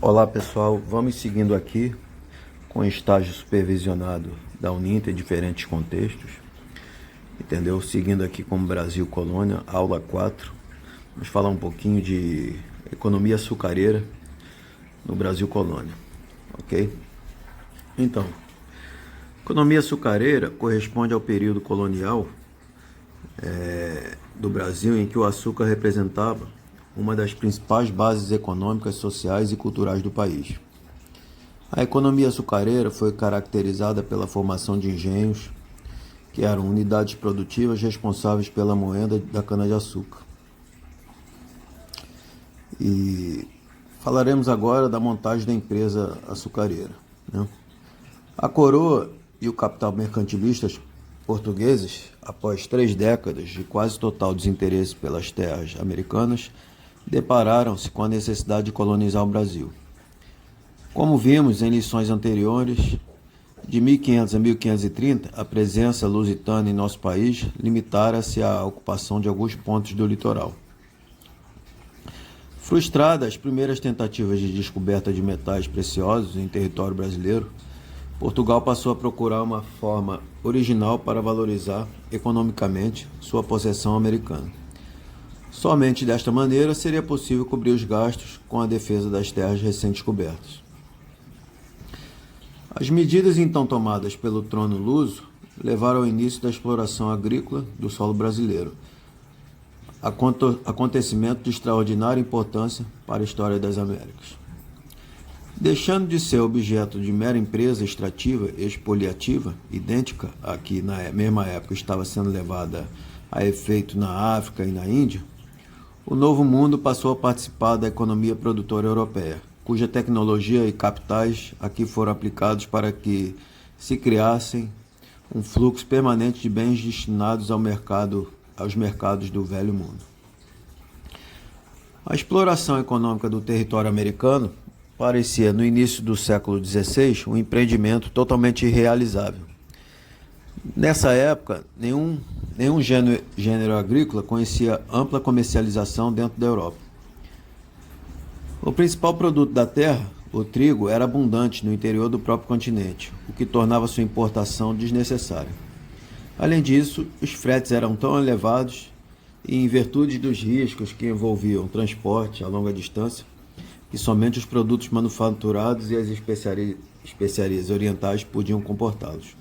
Olá pessoal, vamos seguindo aqui com estágio supervisionado da Uninter em diferentes contextos, entendeu? Seguindo aqui com Brasil Colônia, aula 4, vamos falar um pouquinho de economia açucareira no Brasil Colônia, ok? Então, economia açucareira corresponde ao período colonial do Brasil em que o açúcar representava uma das principais bases econômicas, sociais e culturais do país. A economia açucareira foi caracterizada pela formação de engenhos, que eram unidades produtivas responsáveis pela moenda da cana-de-açúcar. E falaremos agora da montagem da empresa açucareira, né? A coroa e o capital mercantilistas portugueses, após 3 décadas de quase total desinteresse pelas terras americanas, depararam-se com a necessidade de colonizar o Brasil. Como vimos em lições anteriores, de 1500 a 1530, a presença lusitana em nosso país limitara-se à ocupação de alguns pontos do litoral. Frustradas as primeiras tentativas de descoberta de metais preciosos em território brasileiro, Portugal passou a procurar uma forma original para valorizar economicamente sua possessão americana. Somente desta maneira seria possível cobrir os gastos com a defesa das terras recém-descobertas. As medidas então tomadas pelo trono luso levaram ao início da exploração agrícola do solo brasileiro, acontecimento de extraordinária importância para a história das Américas. Deixando de ser objeto de mera empresa extrativa e expoliativa, idêntica à que na mesma época estava sendo levada a efeito na África e na Índia, o Novo Mundo passou a participar da economia produtora europeia, cuja tecnologia e capitais aqui foram aplicados para que se criassem um fluxo permanente de bens destinados aos mercados do Velho Mundo. A exploração econômica do território americano parecia, no início do século XVI, um empreendimento totalmente irrealizável. Nessa época, nenhum gênero agrícola conhecia ampla comercialização dentro da Europa. O principal produto da terra, o trigo, era abundante no interior do próprio continente, o que tornava sua importação desnecessária. Além disso, os fretes eram tão elevados e, em virtude dos riscos que envolviam transporte a longa distância, que somente os produtos manufaturados e as especiarias orientais podiam comportá-los.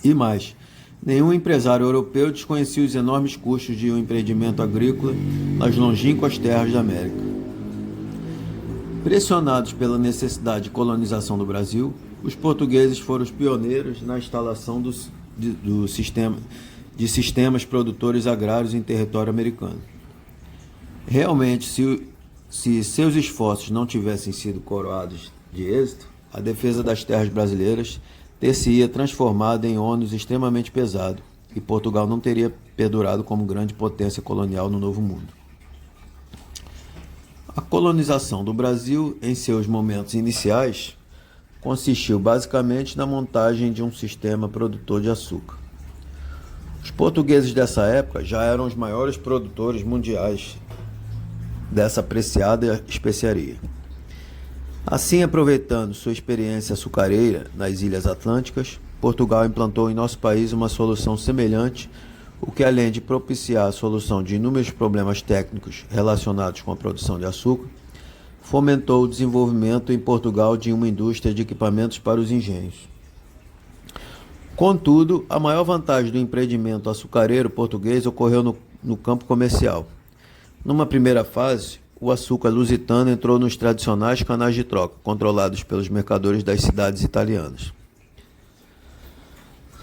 E mais, nenhum empresário europeu desconhecia os enormes custos de um empreendimento agrícola nas longínquas terras da América. Pressionados pela necessidade de colonização do Brasil, os portugueses foram os pioneiros na instalação de sistemas produtores agrários em território americano. Realmente, se seus esforços não tivessem sido coroados de êxito, a defesa das terras brasileiras ter-se-ia transformado em ônus extremamente pesado, e Portugal não teria perdurado como grande potência colonial no Novo Mundo. A colonização do Brasil, em seus momentos iniciais, consistiu basicamente na montagem de um sistema produtor de açúcar. Os portugueses dessa época já eram os maiores produtores mundiais dessa apreciada especiaria. Assim, aproveitando sua experiência açucareira nas Ilhas Atlânticas, Portugal implantou em nosso país uma solução semelhante, o que, além de propiciar a solução de inúmeros problemas técnicos relacionados com a produção de açúcar, fomentou o desenvolvimento em Portugal de uma indústria de equipamentos para os engenhos. Contudo, a maior vantagem do empreendimento açucareiro português ocorreu no campo comercial. Numa primeira fase, o açúcar lusitano entrou nos tradicionais canais de troca, controlados pelos mercadores das cidades italianas.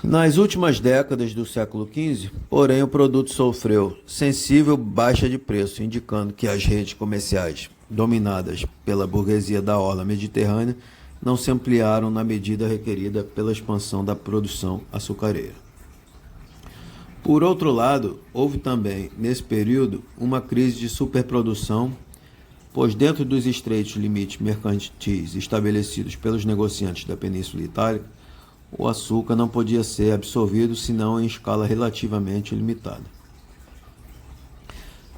Nas últimas décadas do século XV, porém, o produto sofreu sensível baixa de preço, indicando que as redes comerciais, dominadas pela burguesia da orla mediterrânea, não se ampliaram na medida requerida pela expansão da produção açucareira. Por outro lado, houve também, nesse período, uma crise de superprodução, pois dentro dos estreitos limites mercantis estabelecidos pelos negociantes da Península Itálica, o açúcar não podia ser absorvido senão em escala relativamente limitada.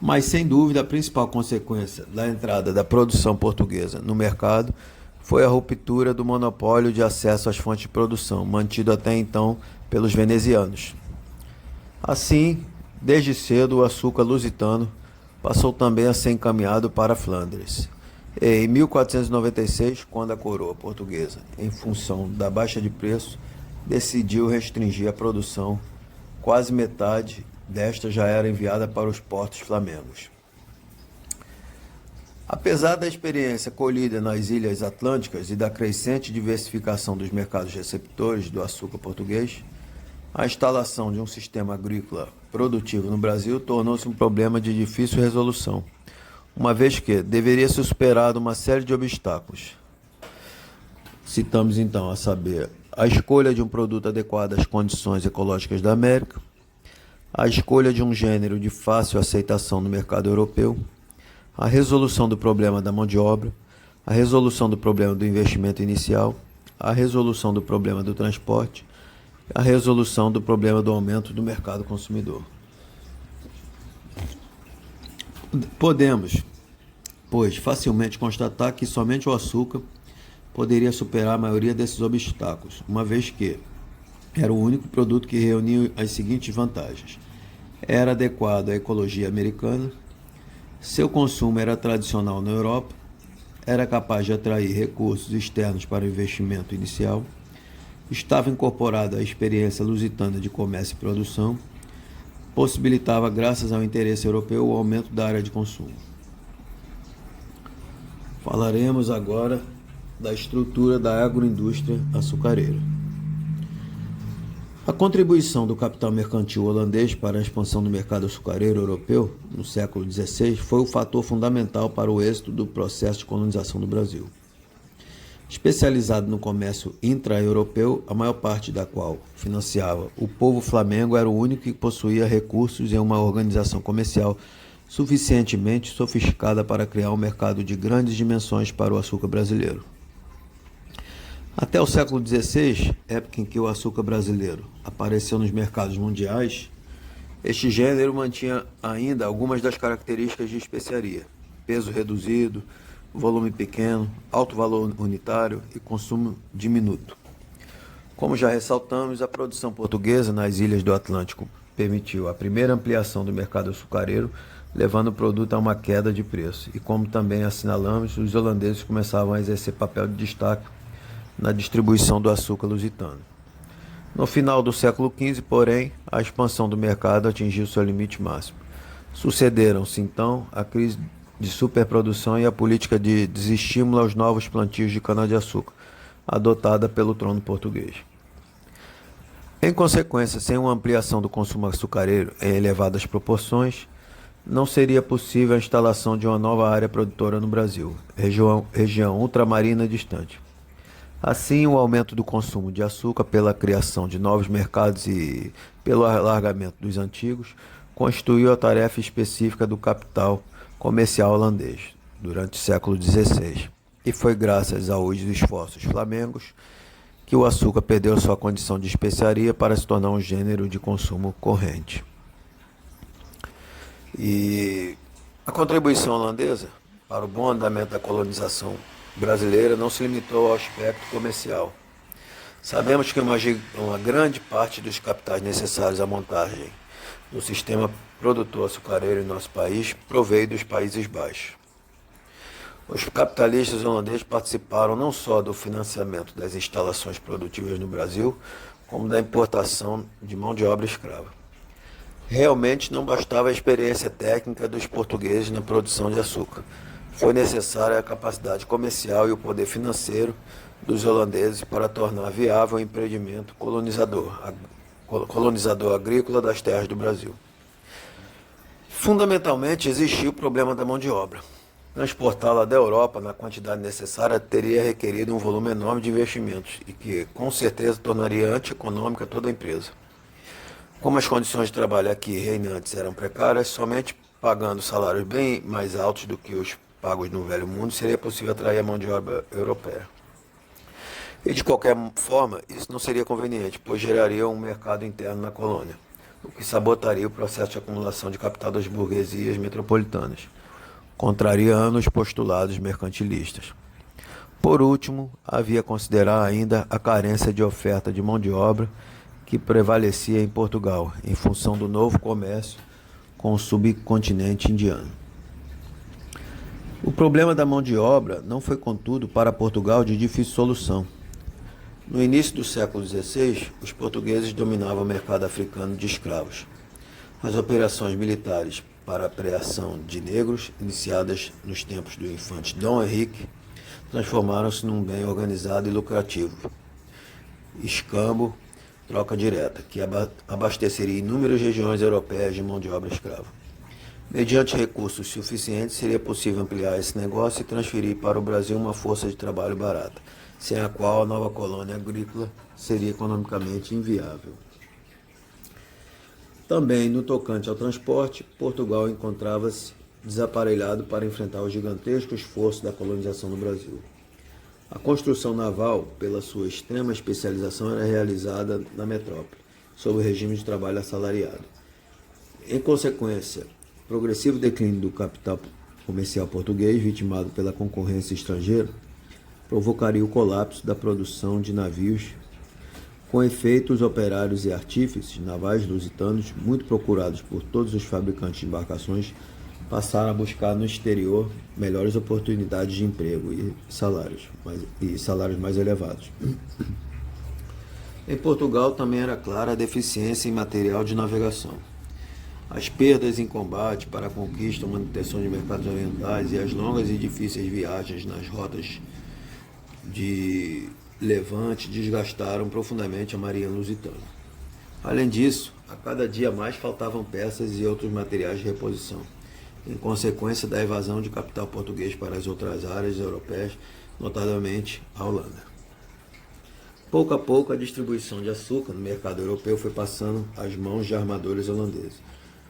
Mas, sem dúvida, a principal consequência da entrada da produção portuguesa no mercado foi a ruptura do monopólio de acesso às fontes de produção, mantido até então pelos venezianos. Assim, desde cedo, o açúcar lusitano passou também a ser encaminhado para Flandres. Em 1496, quando a coroa portuguesa, em função da baixa de preço, decidiu restringir a produção, quase metade desta já era enviada para os portos flamengos. Apesar da experiência colhida nas Ilhas Atlânticas e da crescente diversificação dos mercados receptores do açúcar português, a instalação de um sistema agrícola produtivo no Brasil tornou-se um problema de difícil resolução, uma vez que deveria ser superado uma série de obstáculos. Citamos então a saber a escolha de um produto adequado às condições ecológicas da América, a escolha de um gênero de fácil aceitação no mercado europeu, a resolução do problema da mão de obra, a resolução do problema do investimento inicial, a resolução do problema do transporte, a resolução do problema do aumento do mercado consumidor. Podemos, pois, facilmente constatar que somente o açúcar poderia superar a maioria desses obstáculos, uma vez que era o único produto que reunia as seguintes vantagens: era adequado à ecologia americana, seu consumo era tradicional na Europa, era capaz de atrair recursos externos para o investimento inicial, estava incorporado à experiência lusitana de comércio e produção, possibilitava, graças ao interesse europeu, o aumento da área de consumo. Falaremos agora da estrutura da agroindústria açucareira. A contribuição do capital mercantil holandês para a expansão do mercado açucareiro europeu no século XVI foi o fator fundamental para o êxito do processo de colonização do Brasil. Especializado no comércio intra-europeu, a maior parte da qual financiava o povo flamengo, era o único que possuía recursos e uma organização comercial suficientemente sofisticada para criar um mercado de grandes dimensões para o açúcar brasileiro. Até o século XVI, época em que o açúcar brasileiro apareceu nos mercados mundiais, este gênero mantinha ainda algumas das características de especiaria: peso reduzido, volume pequeno, alto valor unitário e consumo diminuto. Como já ressaltamos, a produção portuguesa nas ilhas do Atlântico permitiu a primeira ampliação do mercado açucareiro, levando o produto a uma queda de preço. E como também assinalamos, os holandeses começavam a exercer papel de destaque na distribuição do açúcar lusitano. No final do século XV, porém, a expansão do mercado atingiu seu limite máximo. Sucederam-se, então, a crise de superprodução e a política de desestímulo aos novos plantios de cana-de-açúcar, adotada pelo trono português. Em consequência, sem uma ampliação do consumo açucareiro em elevadas proporções, não seria possível a instalação de uma nova área produtora no Brasil, região ultramarina distante. Assim, o aumento do consumo de açúcar pela criação de novos mercados e pelo alargamento dos antigos constituiu a tarefa específica do capital comercial holandês durante o século XVI. E foi graças aos esforços flamengos que o açúcar perdeu sua condição de especiaria para se tornar um gênero de consumo corrente. E a contribuição holandesa para o bom andamento da colonização brasileira não se limitou ao aspecto comercial. Sabemos que uma grande parte dos capitais necessários à montagem do sistema produtor açucareiro em nosso país proveio dos Países Baixos. Os capitalistas holandeses participaram não só do financiamento das instalações produtivas no Brasil, como da importação de mão de obra escrava. Realmente não bastava a experiência técnica dos portugueses na produção de açúcar. Foi necessária a capacidade comercial e o poder financeiro dos holandeses para tornar viável o empreendimento colonizador agrícola das terras do Brasil. Fundamentalmente, existia o problema da mão de obra. Transportá-la da Europa na quantidade necessária teria requerido um volume enorme de investimentos e que, com certeza, tornaria antieconômica toda a empresa. Como as condições de trabalho aqui reinantes eram precárias, somente pagando salários bem mais altos do que os pagos no Velho Mundo seria possível atrair a mão de obra europeia. E de qualquer forma, isso não seria conveniente, pois geraria um mercado interno na colônia. o que sabotaria o processo de acumulação de capital das burguesias metropolitanas, contrariando os postulados mercantilistas. Por último, havia considerar ainda a carência de oferta de mão de obra que prevalecia em Portugal, em função do novo comércio com o subcontinente indiano. O problema da mão de obra não foi, contudo, para Portugal de difícil solução. No início do século XVI, os portugueses dominavam o mercado africano de escravos. As operações militares para a apreensão de negros, iniciadas nos tempos do infante Dom Henrique, transformaram-se num bem organizado e lucrativo. Escambo, troca direta, que abasteceria inúmeras regiões europeias de mão de obra escrava. Mediante recursos suficientes, seria possível ampliar esse negócio e transferir para o Brasil uma força de trabalho barata, sem a qual a nova colônia agrícola seria economicamente inviável. Também, no tocante ao transporte, Portugal encontrava-se desaparelhado para enfrentar o gigantesco esforço da colonização do Brasil. A construção naval, pela sua extrema especialização, era realizada na metrópole, sob o regime de trabalho assalariado. Em consequência, o progressivo declínio do capital comercial português, vitimado pela concorrência estrangeira, provocaria o colapso da produção de navios. Com efeito, os operários e artífices navais lusitanos, muito procurados por todos os fabricantes de embarcações, passaram a buscar no exterior melhores oportunidades de emprego e salários mais elevados. Em Portugal também era clara a deficiência em material de navegação. As perdas em combate para a conquista ou manutenção de mercados orientais e as longas e difíceis viagens nas rotas de Levante desgastaram profundamente a marinha lusitana. Além disso, a cada dia mais faltavam peças e outros materiais de reposição, em consequência da evasão de capital português para as outras áreas europeias, notadamente a Holanda. Pouco a pouco, a distribuição de açúcar no mercado europeu foi passando às mãos de armadores holandeses.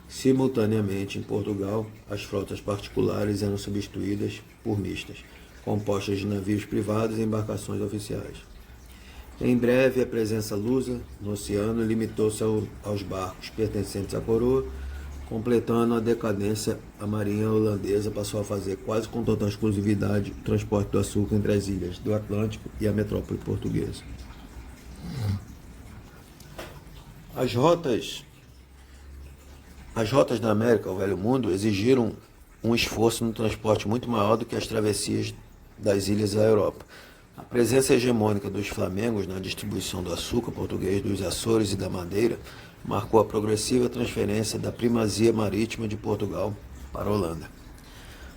Simultaneamente, em Portugal, as frotas particulares eram substituídas por mistas, compostas de navios privados e embarcações oficiais. Em breve, a presença lusa no oceano limitou-se aos barcos pertencentes à coroa. Completando a decadência, a marinha holandesa passou a fazer quase com total exclusividade o transporte do açúcar entre as ilhas do Atlântico e a metrópole portuguesa. As rotas da América ao Velho Mundo exigiram um esforço no transporte muito maior do que as travessias das ilhas à Europa. A presença hegemônica dos flamengos na distribuição do açúcar português dos Açores e da Madeira marcou a progressiva transferência da primazia marítima de Portugal para a Holanda.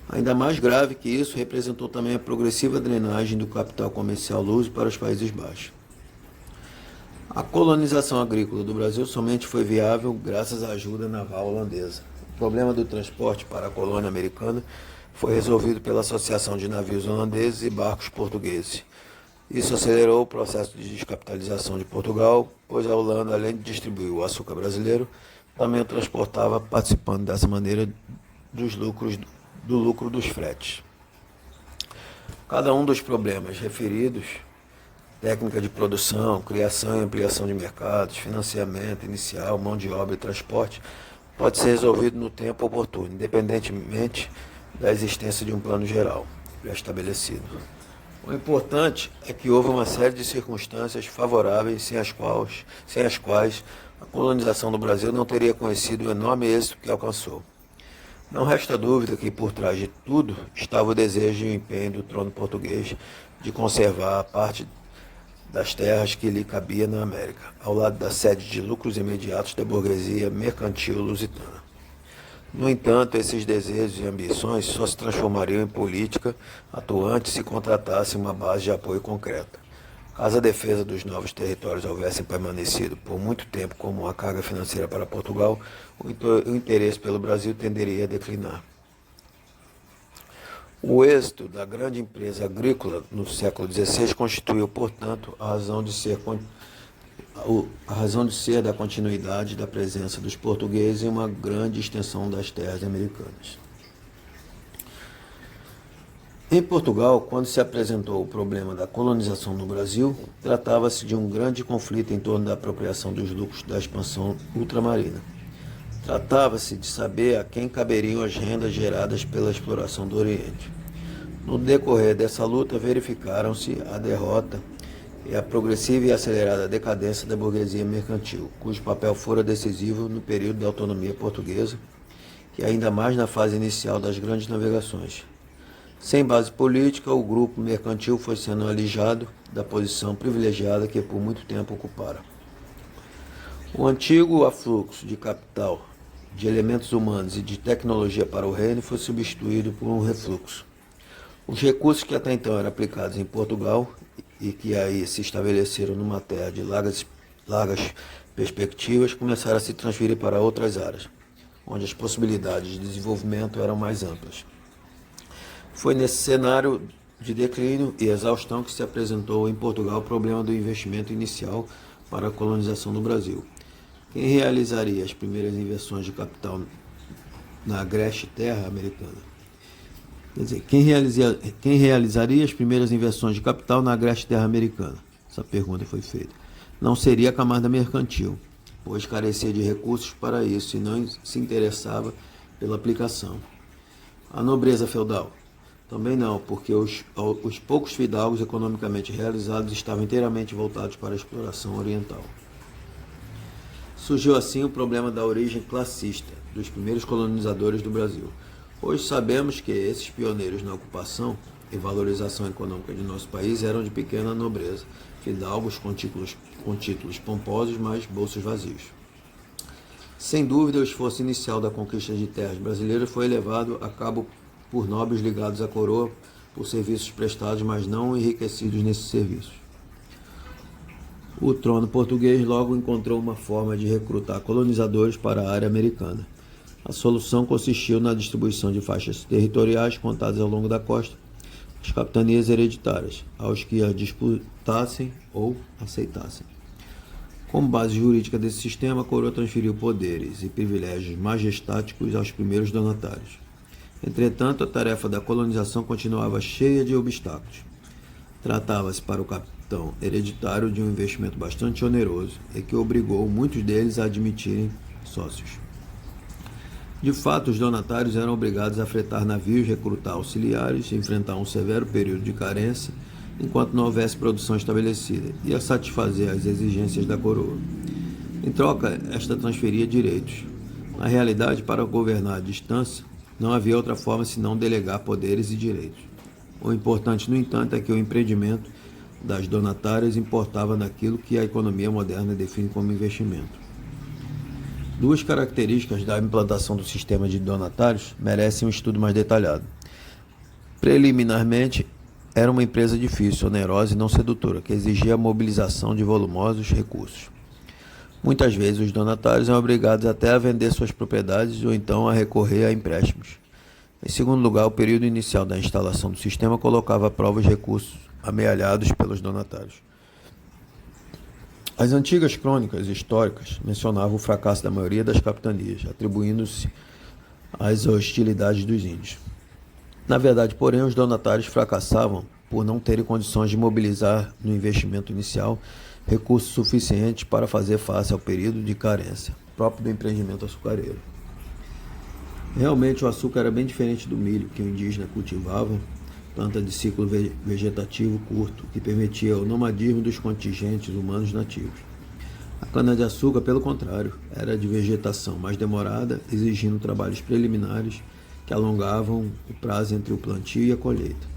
Ainda mais grave que isso, representou também a progressiva drenagem do capital comercial luso para os Países Baixos. A colonização agrícola do Brasil somente foi viável graças à ajuda naval holandesa. O problema do transporte para a colônia americana foi resolvido pela associação de navios holandeses e barcos portugueses. Isso acelerou o processo de descapitalização de Portugal, pois a Holanda, além de distribuir o açúcar brasileiro, também o transportava, participando dessa maneira do lucro dos fretes. Cada um dos problemas referidos, técnica de produção, criação e ampliação de mercados, financiamento inicial, mão de obra e transporte, pode ser resolvido no tempo oportuno, independentemente da existência de um plano geral pré-estabelecido. O importante é que houve uma série de circunstâncias favoráveis sem as quais a colonização do Brasil não teria conhecido o enorme êxito que alcançou. Não resta dúvida que por trás de tudo estava o desejo e o empenho do trono português de conservar a parte das terras que lhe cabia na América, ao lado da sede de lucros imediatos da burguesia mercantil lusitana. No entanto, esses desejos e ambições só se transformariam em política atuante se contratasse uma base de apoio concreta. Caso a defesa dos novos territórios houvesse permanecido por muito tempo como uma carga financeira para Portugal, o interesse pelo Brasil tenderia a declinar. O êxito da grande empresa agrícola no século XVI constituiu, portanto, a razão de ser da continuidade da presença dos portugueses em uma grande extensão das terras americanas. Em Portugal, quando se apresentou o problema da colonização no Brasil, tratava-se de um grande conflito em torno da apropriação dos lucros da expansão ultramarina. Tratava-se de saber a quem caberiam as rendas geradas pela exploração do Oriente. No decorrer dessa luta, verificaram-se a derrota e a progressiva e acelerada decadência da burguesia mercantil, cujo papel fora decisivo no período da autonomia portuguesa e ainda mais na fase inicial das grandes navegações. Sem base política, o grupo mercantil foi sendo alijado da posição privilegiada que por muito tempo ocupara. O antigo afluxo de capital, de elementos humanos e de tecnologia para o reino foi substituído por um refluxo. Os recursos que até então eram aplicados em Portugal e que aí se estabeleceram numa terra de largas perspectivas começaram a se transferir para outras áreas, onde as possibilidades de desenvolvimento eram mais amplas. Foi nesse cenário de declínio e exaustão que se apresentou em Portugal o problema do investimento inicial para a colonização do Brasil. Quem realizaria as primeiras inversões de capital na agreste terra americana? Quer dizer, quem realizaria as primeiras inversões de capital na agreste terra americana? Essa pergunta foi feita. Não seria a camada mercantil, pois carecia de recursos para isso e não se interessava pela aplicação. A nobreza feudal? Também não, porque os poucos fidalgos economicamente realizados estavam inteiramente voltados para a exploração oriental. Surgiu assim o problema da origem classista dos primeiros colonizadores do Brasil. Hoje sabemos que esses pioneiros na ocupação e valorização econômica de nosso país eram de pequena nobreza, fidalgos com títulos pomposos, mas bolsos vazios. Sem dúvida, o esforço inicial da conquista de terras brasileiras foi levado a cabo por nobres ligados à coroa por serviços prestados, mas não enriquecidos nesses serviços. O trono português logo encontrou uma forma de recrutar colonizadores para a área americana. A solução consistiu na distribuição de faixas territoriais contadas ao longo da costa, as capitanias hereditárias, aos que as disputassem ou aceitassem. Como base jurídica desse sistema, a coroa transferiu poderes e privilégios majestáticos aos primeiros donatários. Entretanto, a tarefa da colonização continuava cheia de obstáculos. Tratava-se para o capitão hereditário de um investimento bastante oneroso e que obrigou muitos deles a admitirem sócios. De fato, os donatários eram obrigados a fretar navios, recrutar auxiliares, enfrentar um severo período de carência, enquanto não houvesse produção estabelecida, e a satisfazer as exigências da coroa. Em troca, esta transferia direitos. Na realidade, para governar à distância, não havia outra forma senão delegar poderes e direitos. O importante, no entanto, é que o empreendimento das donatárias importava naquilo que a economia moderna define como investimento. Duas características da implantação do sistema de donatários merecem um estudo mais detalhado. Preliminarmente, era uma empresa difícil, onerosa e não sedutora, que exigia a mobilização de volumosos recursos. Muitas vezes os donatários eram obrigados até a vender suas propriedades ou então a recorrer a empréstimos. Em segundo lugar, o período inicial da instalação do sistema colocava à prova os recursos amealhados pelos donatários. As antigas crônicas históricas mencionavam o fracasso da maioria das capitanias, atribuindo-se às hostilidades dos índios. Na verdade, porém, os donatários fracassavam por não terem condições de mobilizar no investimento inicial recursos suficientes para fazer face ao período de carência próprio do empreendimento açucareiro. Realmente o açúcar era bem diferente do milho que o indígena cultivava, planta de ciclo vegetativo curto, que permitia o nomadismo dos contingentes humanos nativos. A cana-de-açúcar, pelo contrário, era de vegetação mais demorada, exigindo trabalhos preliminares que alongavam o prazo entre o plantio e a colheita.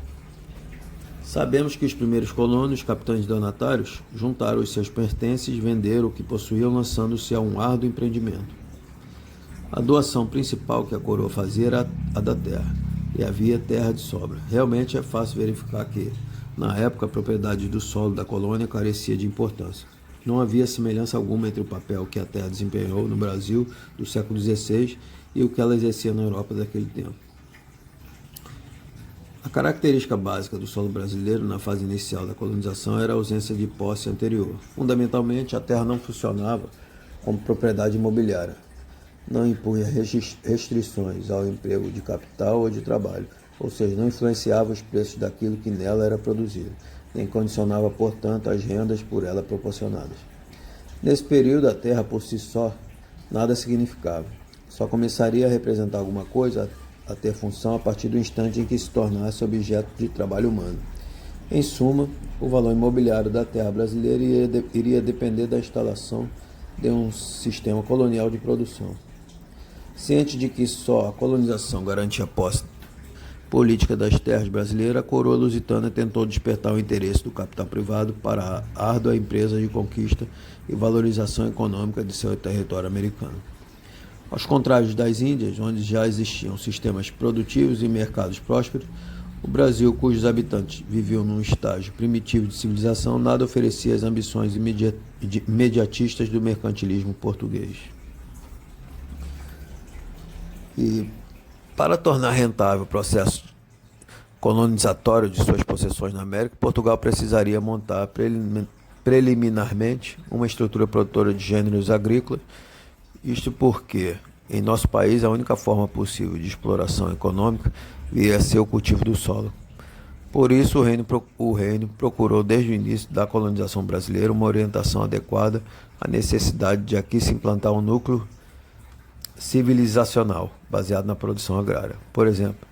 Sabemos que os primeiros colonos, capitães donatários, juntaram os seus pertences e venderam o que possuíam, lançando-se a um árduo empreendimento. A doação principal que a coroa fazia era a da terra, e havia terra de sobra. Realmente é fácil verificar que, na época, a propriedade do solo da colônia carecia de importância. Não havia semelhança alguma entre o papel que a terra desempenhou no Brasil do século XVI e o que ela exercia na Europa daquele tempo. A característica básica do solo brasileiro na fase inicial da colonização era a ausência de posse anterior. Fundamentalmente, a terra não funcionava como propriedade imobiliária. não impunha restrições ao emprego de capital ou de trabalho, ou seja, não influenciava os preços daquilo que nela era produzido, nem condicionava, portanto, as rendas por ela proporcionadas. Nesse período, a terra por si só nada significava. Só começaria a representar alguma coisa, a ter função, a partir do instante em que se tornasse objeto de trabalho humano. Em suma, o valor imobiliário da terra brasileira iria depender da instalação de um sistema colonial de produção. Ciente de que só a colonização garantia a posse política das terras brasileiras, a coroa lusitana tentou despertar o interesse do capital privado para a árdua empresa de conquista e valorização econômica de seu território americano. Aos contrários das Índias, onde já existiam sistemas produtivos e mercados prósperos, o Brasil, cujos habitantes viviam num estágio primitivo de civilização, nada oferecia às ambições imediatistas do mercantilismo português. E para tornar rentável o processo colonizatório de suas possessões na América, Portugal precisaria montar preliminarmente uma estrutura produtora de gêneros agrícolas, isto porque, em nosso país, a única forma possível de exploração econômica viria a ser o cultivo do solo. Por isso, o reino procurou, desde o início da colonização brasileira, uma orientação adequada à necessidade de aqui se implantar um núcleo civilizacional, baseado na produção agrária. Por exemplo,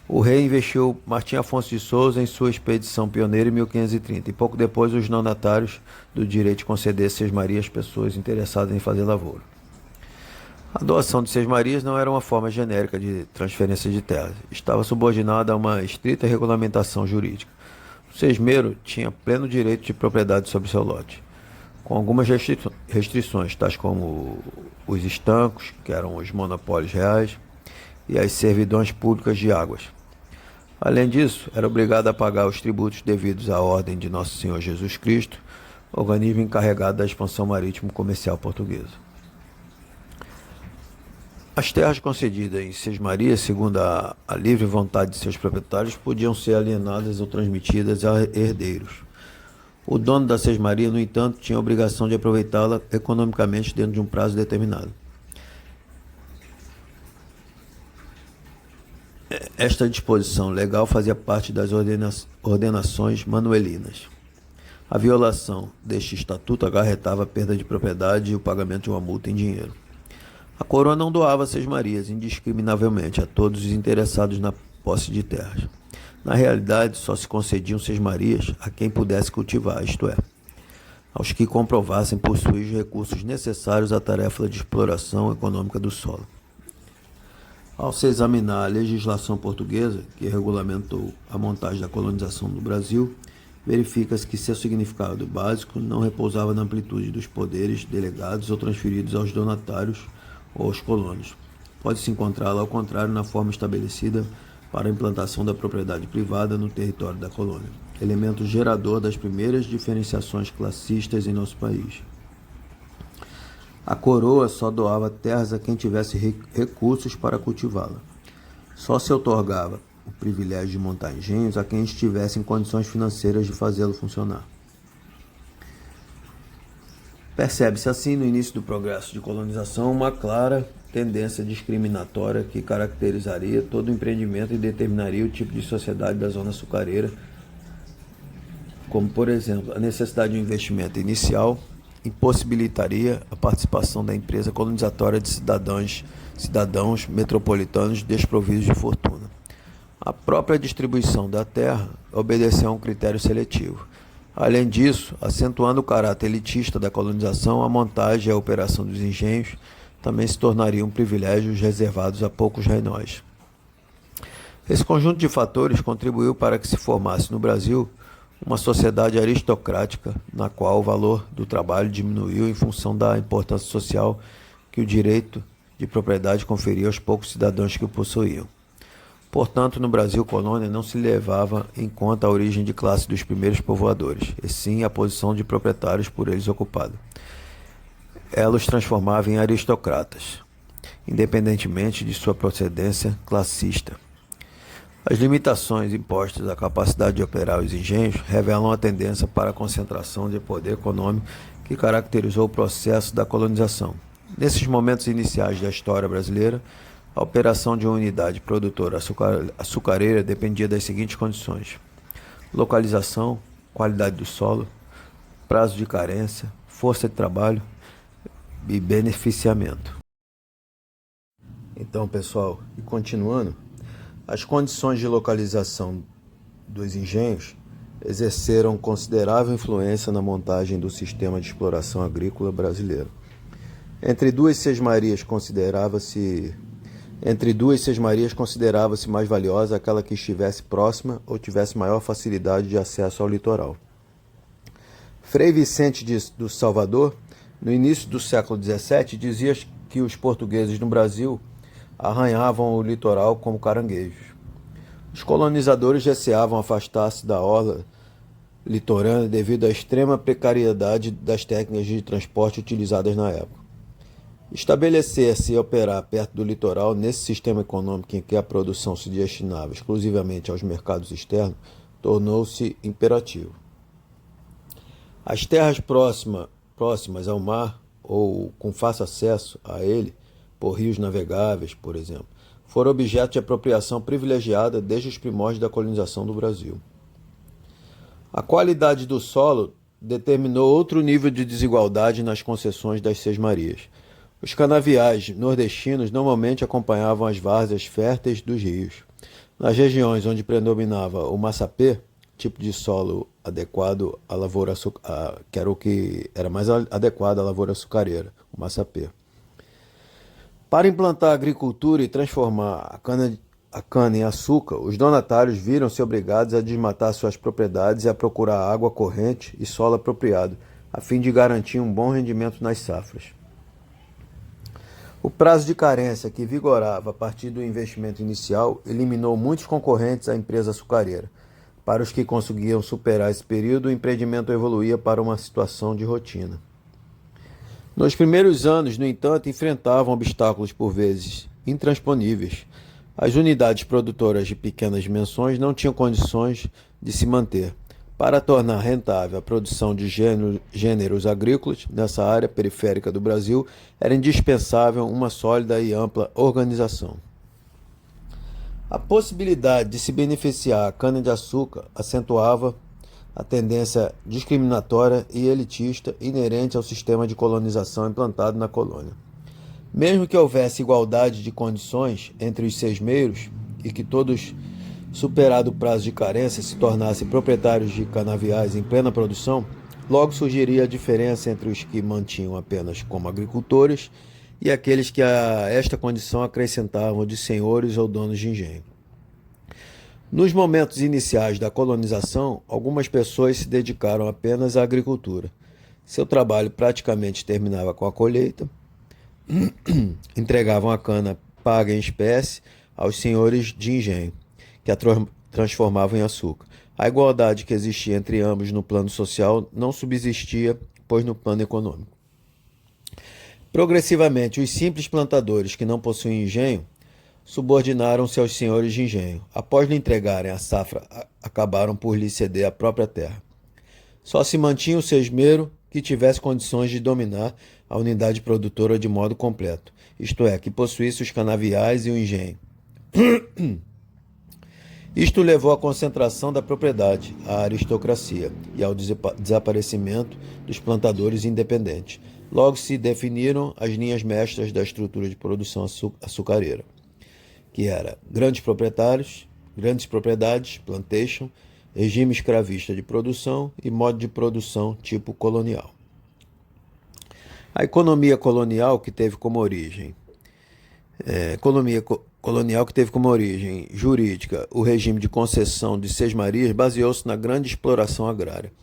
o rei investiu Martim Afonso de Souza em sua expedição pioneira em 1530, e pouco depois os donatários do direito de conceder sesmaria às pessoas interessadas em fazer lavoura. A doação de sesmarias não era uma forma genérica de transferência de terras, estava subordinada a uma estrita regulamentação jurídica. O sesmeiro tinha pleno direito de propriedade sobre seu lote, com algumas restrições, tais como os estancos, que eram os monopólios reais, e as servidões públicas de águas. Além disso, era obrigado a pagar os tributos devidos à ordem de Nosso Senhor Jesus Cristo, organismo encarregado da expansão marítimo-comercial portuguesa. As terras concedidas em sesmaria, segundo a livre vontade de seus proprietários, podiam ser alienadas ou transmitidas a herdeiros. O dono da sesmaria, no entanto, tinha a obrigação de aproveitá-la economicamente dentro de um prazo determinado. Esta disposição legal fazia parte das ordenações manuelinas. A violação deste estatuto acarretava a perda de propriedade e o pagamento de uma multa em dinheiro. A coroa não doava sesmarias indiscriminavelmente a todos os interessados na posse de terras. Na realidade, só se concediam sesmarias a quem pudesse cultivar, isto é, aos que comprovassem possuir os recursos necessários à tarefa de exploração econômica do solo. Ao se examinar a legislação portuguesa, que regulamentou a montagem da colonização do Brasil, verifica-se que seu significado básico não repousava na amplitude dos poderes delegados ou transferidos aos donatários ou aos colonos. Pode-se encontrá-la, ao contrário, na forma estabelecida para a implantação da propriedade privada no território da colônia, elemento gerador das primeiras diferenciações classistas em nosso país. A coroa só doava terras a quem tivesse recursos para cultivá-la. Só se outorgava o privilégio de montar engenhos a quem estivesse em condições financeiras de fazê-lo funcionar. Percebe-se assim, no início do progresso de colonização, uma clara tendência discriminatória que caracterizaria todo o empreendimento e determinaria o tipo de sociedade da zona açucareira, como, por exemplo, a necessidade de um investimento inicial impossibilitaria a participação da empresa colonizatória de cidadãos metropolitanos desprovidos de fortuna. A própria distribuição da terra obedeceu a um critério seletivo. Além disso, acentuando o caráter elitista da colonização, a montagem e a operação dos engenhos também se tornariam privilégios reservados a poucos reinóis. Esse conjunto de fatores contribuiu para que se formasse no Brasil uma sociedade aristocrática, na qual o valor do trabalho diminuiu em função da importância social que o direito de propriedade conferia aos poucos cidadãos que o possuíam. Portanto, no Brasil colônia não se levava em conta a origem de classe dos primeiros povoadores, e sim a posição de proprietários por eles ocupada. Ela os transformava em aristocratas, independentemente de sua procedência classista. As limitações impostas à capacidade de operar os engenhos revelam a tendência para a concentração de poder econômico que caracterizou o processo da colonização. Nesses momentos iniciais da história brasileira, a operação de uma unidade produtora açucareira dependia das seguintes condições: localização, qualidade do solo, prazo de carência, força de trabalho e beneficiamento. Então, pessoal, e continuando, as condições de localização dos engenhos exerceram considerável influência na montagem do sistema de exploração agrícola brasileiro. Entre duas sesmarias considerava-se mais valiosa aquela que estivesse próxima ou tivesse maior facilidade de acesso ao litoral. Frei Vicente do Salvador, no início do século XVII, dizia que os portugueses no Brasil arranhavam o litoral como caranguejos. Os colonizadores receavam afastar-se da orla litorânea devido à extrema precariedade das técnicas de transporte utilizadas na época. Estabelecer-se e operar perto do litoral nesse sistema econômico em que a produção se destinava exclusivamente aos mercados externos tornou-se imperativo. As terras próximas ao mar ou com fácil acesso a ele, por rios navegáveis, por exemplo, foram objeto de apropriação privilegiada desde os primórdios da colonização do Brasil. A qualidade do solo determinou outro nível de desigualdade nas concessões das sesmarias. Os canaviais nordestinos normalmente acompanhavam as várzeas férteis dos rios. Nas regiões onde predominava o massapê, tipo de solo adequado à lavoura que era o que era mais adequado à lavoura açucareira, o massapê. Para implantar a agricultura e transformar a cana em açúcar, os donatários viram-se obrigados a desmatar suas propriedades e a procurar água corrente e solo apropriado, a fim de garantir um bom rendimento nas safras. O prazo de carência que vigorava a partir do investimento inicial eliminou muitos concorrentes à empresa açucareira. Para os que conseguiam superar esse período, o empreendimento evoluía para uma situação de rotina. Nos primeiros anos, no entanto, enfrentavam obstáculos por vezes intransponíveis. As unidades produtoras de pequenas dimensões não tinham condições de se manter. Para tornar rentável a produção de gêneros agrícolas nessa área periférica do Brasil, era indispensável uma sólida e ampla organização. A possibilidade de se beneficiar a cana-de-açúcar acentuava a tendência discriminatória e elitista inerente ao sistema de colonização implantado na colônia. Mesmo que houvesse igualdade de condições entre os sesmeiros e que todos, superado o prazo de carência, se tornassem proprietários de canaviais em plena produção, logo surgiria a diferença entre os que mantinham apenas como agricultores e aqueles que a esta condição acrescentavam de senhores ou donos de engenho. Nos momentos iniciais da colonização, algumas pessoas se dedicaram apenas à agricultura. Seu trabalho praticamente terminava com a colheita, entregavam a cana paga em espécie aos senhores de engenho, que a transformavam em açúcar. A igualdade que existia entre ambos no plano social não subsistia, pois no plano econômico. Progressivamente, os simples plantadores que não possuíam engenho subordinaram-se aos senhores de engenho. Após lhe entregarem a safra, acabaram por lhe ceder a própria terra. Só se mantinha o sesmeiro que tivesse condições de dominar a unidade produtora de modo completo, isto é, que possuísse os canaviais e o engenho. Isto levou à concentração da propriedade, à aristocracia e ao desaparecimento dos plantadores independentes. Logo se definiram as linhas mestras da estrutura de produção açucareira, que era grandes propriedades, plantation, regime escravista de produção e modo de produção tipo colonial. A economia colonial que teve como origem jurídica o regime de concessão de sesmarias baseou-se na grande exploração agrária.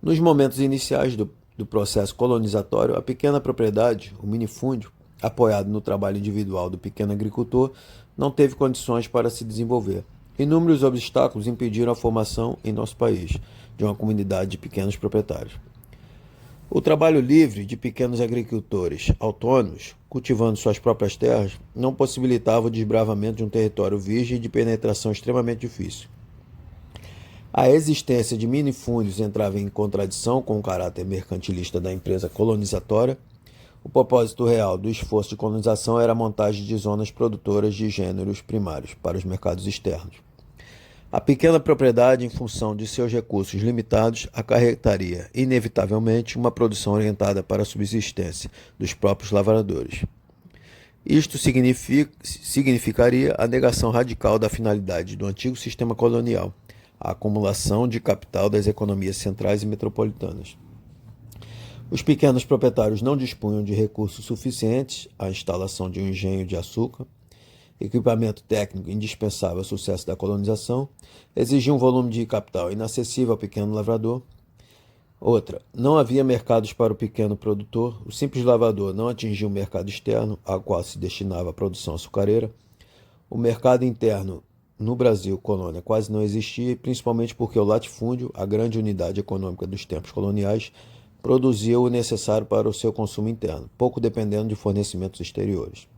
Nos momentos iniciais do processo colonizatório, a pequena propriedade, o minifúndio, apoiado no trabalho individual do pequeno agricultor, não teve condições para se desenvolver. Inúmeros obstáculos impediram a formação em nosso país de uma comunidade de pequenos proprietários. O trabalho livre de pequenos agricultores autônomos, cultivando suas próprias terras, não possibilitava o desbravamento de um território virgem de penetração extremamente difícil. A existência de minifúndios entrava em contradição com o caráter mercantilista da empresa colonizatória. O propósito real do esforço de colonização era a montagem de zonas produtoras de gêneros primários para os mercados externos. A pequena propriedade, em função de seus recursos limitados, acarretaria, inevitavelmente, uma produção orientada para a subsistência dos próprios lavradores. Isto significaria a negação radical da finalidade do antigo sistema colonial, a acumulação de capital das economias centrais e metropolitanas. Os pequenos proprietários não dispunham de recursos suficientes à instalação de um engenho de açúcar, equipamento técnico indispensável ao sucesso da colonização, exigia um volume de capital inacessível ao pequeno lavrador. Outra, não havia mercados para o pequeno produtor, o simples lavrador não atingia o mercado externo, ao qual se destinava a produção açucareira. O mercado interno no Brasil, colônia, quase não existia, principalmente porque o latifúndio, a grande unidade econômica dos tempos coloniais, produzia o necessário para o seu consumo interno, pouco dependendo de fornecimentos exteriores.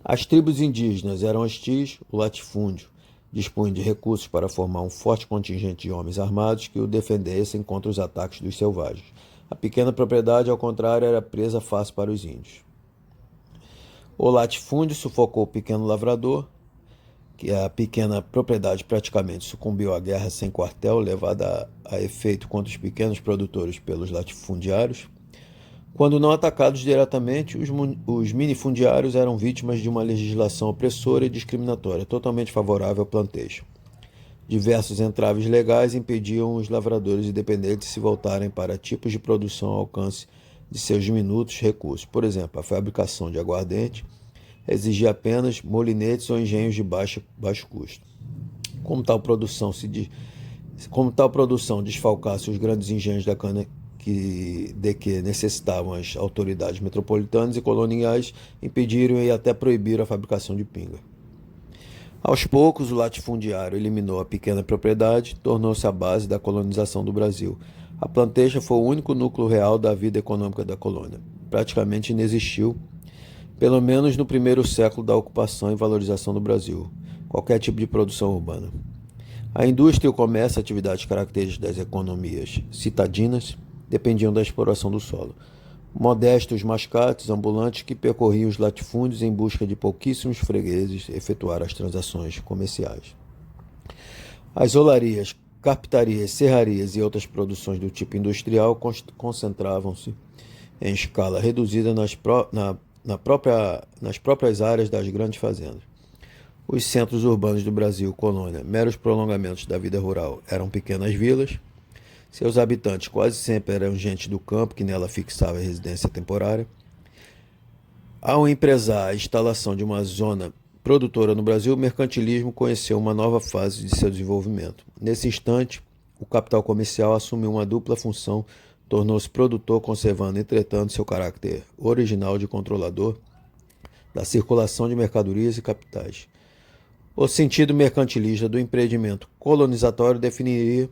As tribos indígenas eram hostis, o latifúndio dispunha de recursos para formar um forte contingente de homens armados que o defendessem contra os ataques dos selvagens. A pequena propriedade, ao contrário, era presa fácil para os índios. O latifúndio sufocou o pequeno lavrador, que a pequena propriedade praticamente sucumbiu à guerra sem quartel, levada a efeito contra os pequenos produtores pelos latifundiários. Quando não atacados diretamente, os minifundiários eram vítimas de uma legislação opressora e discriminatória, totalmente favorável ao plantation. Diversos entraves legais impediam os lavradores independentes de se voltarem para tipos de produção ao alcance de seus diminutos recursos. Por exemplo, a fabricação de aguardente exigia apenas molinetes ou engenhos de baixo custo. Como tal produção desfalcasse os grandes engenhos da cana de que necessitavam as autoridades metropolitanas e coloniais, impediram e até proibiram a fabricação de pinga. Aos poucos, o latifundiário eliminou a pequena propriedade, tornou-se a base da colonização do Brasil. A plantation foi o único núcleo real da vida econômica da colônia. Praticamente inexistiu, pelo menos no primeiro século da ocupação e valorização do Brasil, qualquer tipo de produção urbana. A indústria e o comércio, atividades características das economias citadinas, dependiam da exploração do solo. Modestos mascates ambulantes que percorriam os latifúndios em busca de pouquíssimos fregueses efetuar as transações comerciais. As olarias, carpintarias, serrarias e outras produções do tipo industrial concentravam-se em escala reduzida nas próprias áreas das grandes fazendas. Os centros urbanos do Brasil, colônia, meros prolongamentos da vida rural, eram pequenas vilas. Seus habitantes quase sempre eram gente do campo que nela fixava a residência temporária. Ao empresar a instalação de uma zona produtora no Brasil, o mercantilismo conheceu uma nova fase de seu desenvolvimento. Nesse instante, o capital comercial assumiu uma dupla função, tornou-se produtor, conservando, entretanto, seu caráter original de controlador da circulação de mercadorias e capitais. O sentido mercantilista do empreendimento colonizatório definiria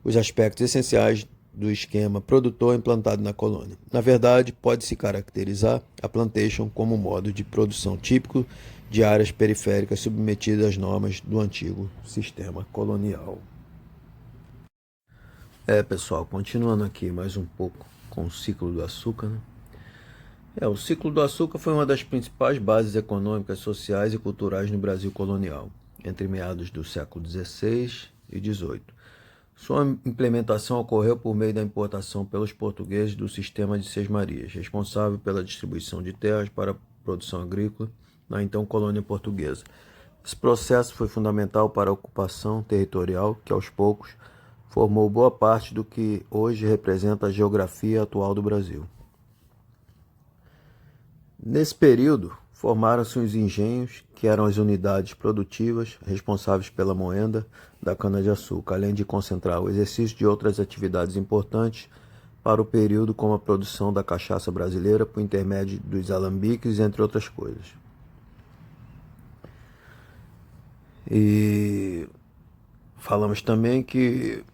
os aspectos essenciais do esquema produtor implantado na colônia. Na verdade, pode-se caracterizar a plantation como um modo de produção típico de áreas periféricas submetidas às normas do antigo sistema colonial. Pessoal, continuando aqui mais um pouco com o ciclo do açúcar, né? O ciclo do açúcar foi uma das principais bases econômicas, sociais e culturais no Brasil colonial, entre meados do século XVI e XVIII. Sua implementação ocorreu por meio da importação pelos portugueses do sistema de Sesmarias, responsável pela distribuição de terras para a produção agrícola na então colônia portuguesa. Esse processo foi fundamental para a ocupação territorial que, aos poucos, formou boa parte do que hoje representa a geografia atual do Brasil. Nesse período, formaram-se os engenhos, que eram as unidades produtivas responsáveis pela moenda da cana-de-açúcar, além de concentrar o exercício de outras atividades importantes para o período, como a produção da cachaça brasileira por intermédio dos alambiques, entre outras coisas. E falamos também que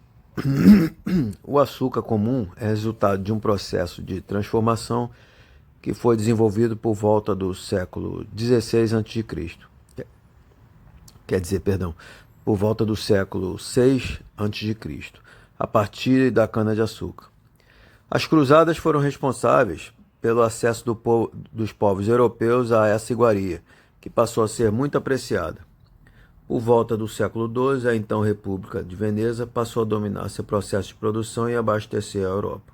o açúcar comum é resultado de um processo de transformação que foi desenvolvido por volta do século XVI a.C. Por volta do século VI a.C., a partir da cana-de-açúcar. As cruzadas foram responsáveis pelo acesso dos povos europeus a essa iguaria, que passou a ser muito apreciada. Por volta do século XII, a então República de Veneza passou a dominar seu processo de produção e abastecer a Europa.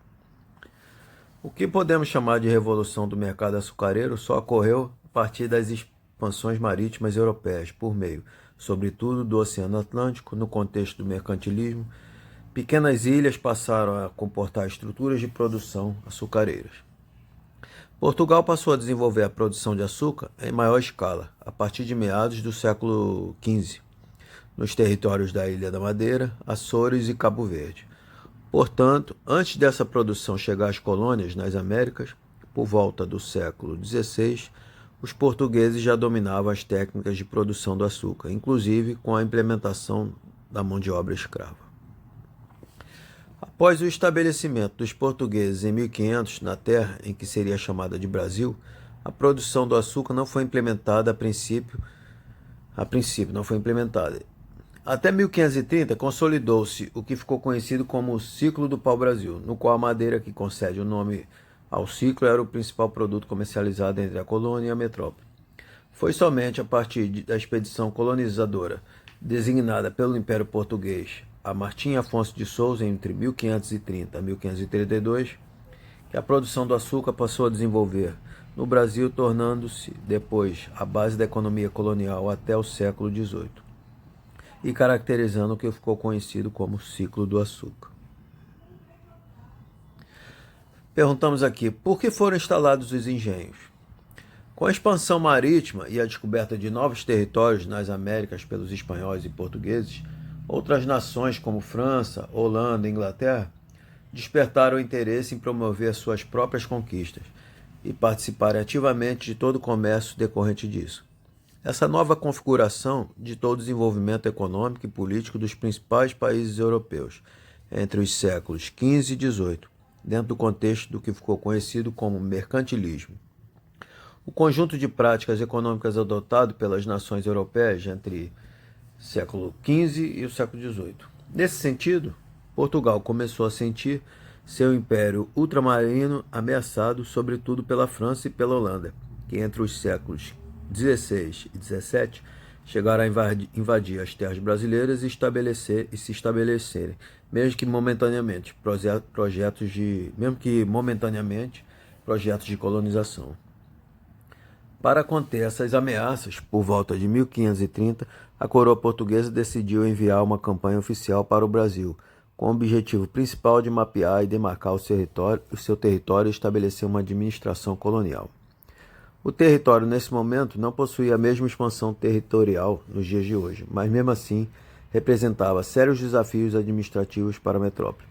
O que podemos chamar de revolução do mercado açucareiro só ocorreu a partir das expansões marítimas europeias, por meio, sobretudo, do Oceano Atlântico, no contexto do mercantilismo. Pequenas ilhas passaram a comportar estruturas de produção açucareiras. Portugal passou a desenvolver a produção de açúcar em maior escala, a partir de meados do século XV, nos territórios da Ilha da Madeira, Açores e Cabo Verde. Portanto, antes dessa produção chegar às colônias nas Américas, por volta do século XVI, os portugueses já dominavam as técnicas de produção do açúcar, inclusive com a implementação da mão de obra escrava. Após o estabelecimento dos portugueses em 1500 na terra em que seria chamada de Brasil, a produção do açúcar não foi implementada a princípio não foi implementada. Até 1530 consolidou-se o que ficou conhecido como o ciclo do pau-brasil, no qual a madeira que concede o nome ao ciclo era o principal produto comercializado entre a colônia e a metrópole. Foi somente a partir da expedição colonizadora designada pelo Império Português a Martim Afonso de Souza entre 1530 a 1532 que a produção do açúcar passou a desenvolver no Brasil, tornando-se depois a base da economia colonial até o século XVIII e caracterizando o que ficou conhecido como ciclo do açúcar. Perguntamos aqui, por que foram instalados os engenhos? Com a expansão marítima e a descoberta de novos territórios nas Américas pelos espanhóis e portugueses, outras nações como França, Holanda e Inglaterra despertaram o interesse em promover suas próprias conquistas e participarem ativamente de todo o comércio decorrente disso. Essa nova configuração ditou o desenvolvimento econômico e político dos principais países europeus entre os séculos XV e XVIII, dentro do contexto do que ficou conhecido como mercantilismo. O conjunto de práticas econômicas adotado pelas nações europeias entre o século XV e o século XVIII. Nesse sentido, Portugal começou a sentir seu império ultramarino ameaçado, sobretudo pela França e pela Holanda, que entre os séculos XVI e XVII chegaram a invadir as terras brasileiras e se estabelecerem, mesmo que momentaneamente, projetos de colonização. Para conter essas ameaças, por volta de 1530, a coroa portuguesa decidiu enviar uma campanha oficial para o Brasil, com o objetivo principal de mapear e demarcar o seu território e estabelecer uma administração colonial. O território, nesse momento, não possuía a mesma expansão territorial nos dias de hoje, mas mesmo assim representava sérios desafios administrativos para a metrópole,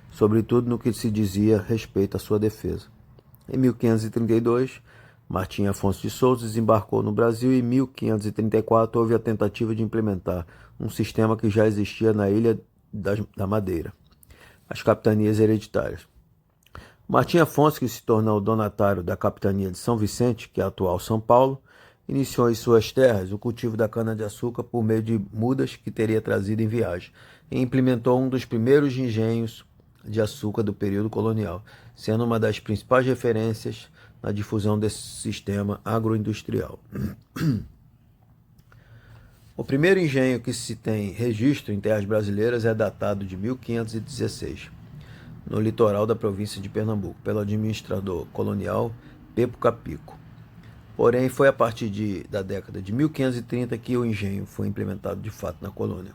sobretudo no que se dizia respeito à sua defesa. Em 1532, Martim Afonso de Souza desembarcou no Brasil e em 1534 houve a tentativa de implementar um sistema que já existia na Ilha da Madeira, as capitanias hereditárias. Martim Afonso, que se tornou donatário da capitania de São Vicente, que é a atual São Paulo, iniciou em suas terras o cultivo da cana-de-açúcar por meio de mudas que teria trazido em viagem e implementou um dos primeiros engenhos de açúcar do período colonial, sendo uma das principais referências na difusão desse sistema agroindustrial. O primeiro engenho que se tem registro em terras brasileiras é datado de 1516, no litoral da província de Pernambuco, pelo administrador colonial Pepo Capico. Porém, foi a partir da década de 1530 que o engenho foi implementado de fato na colônia,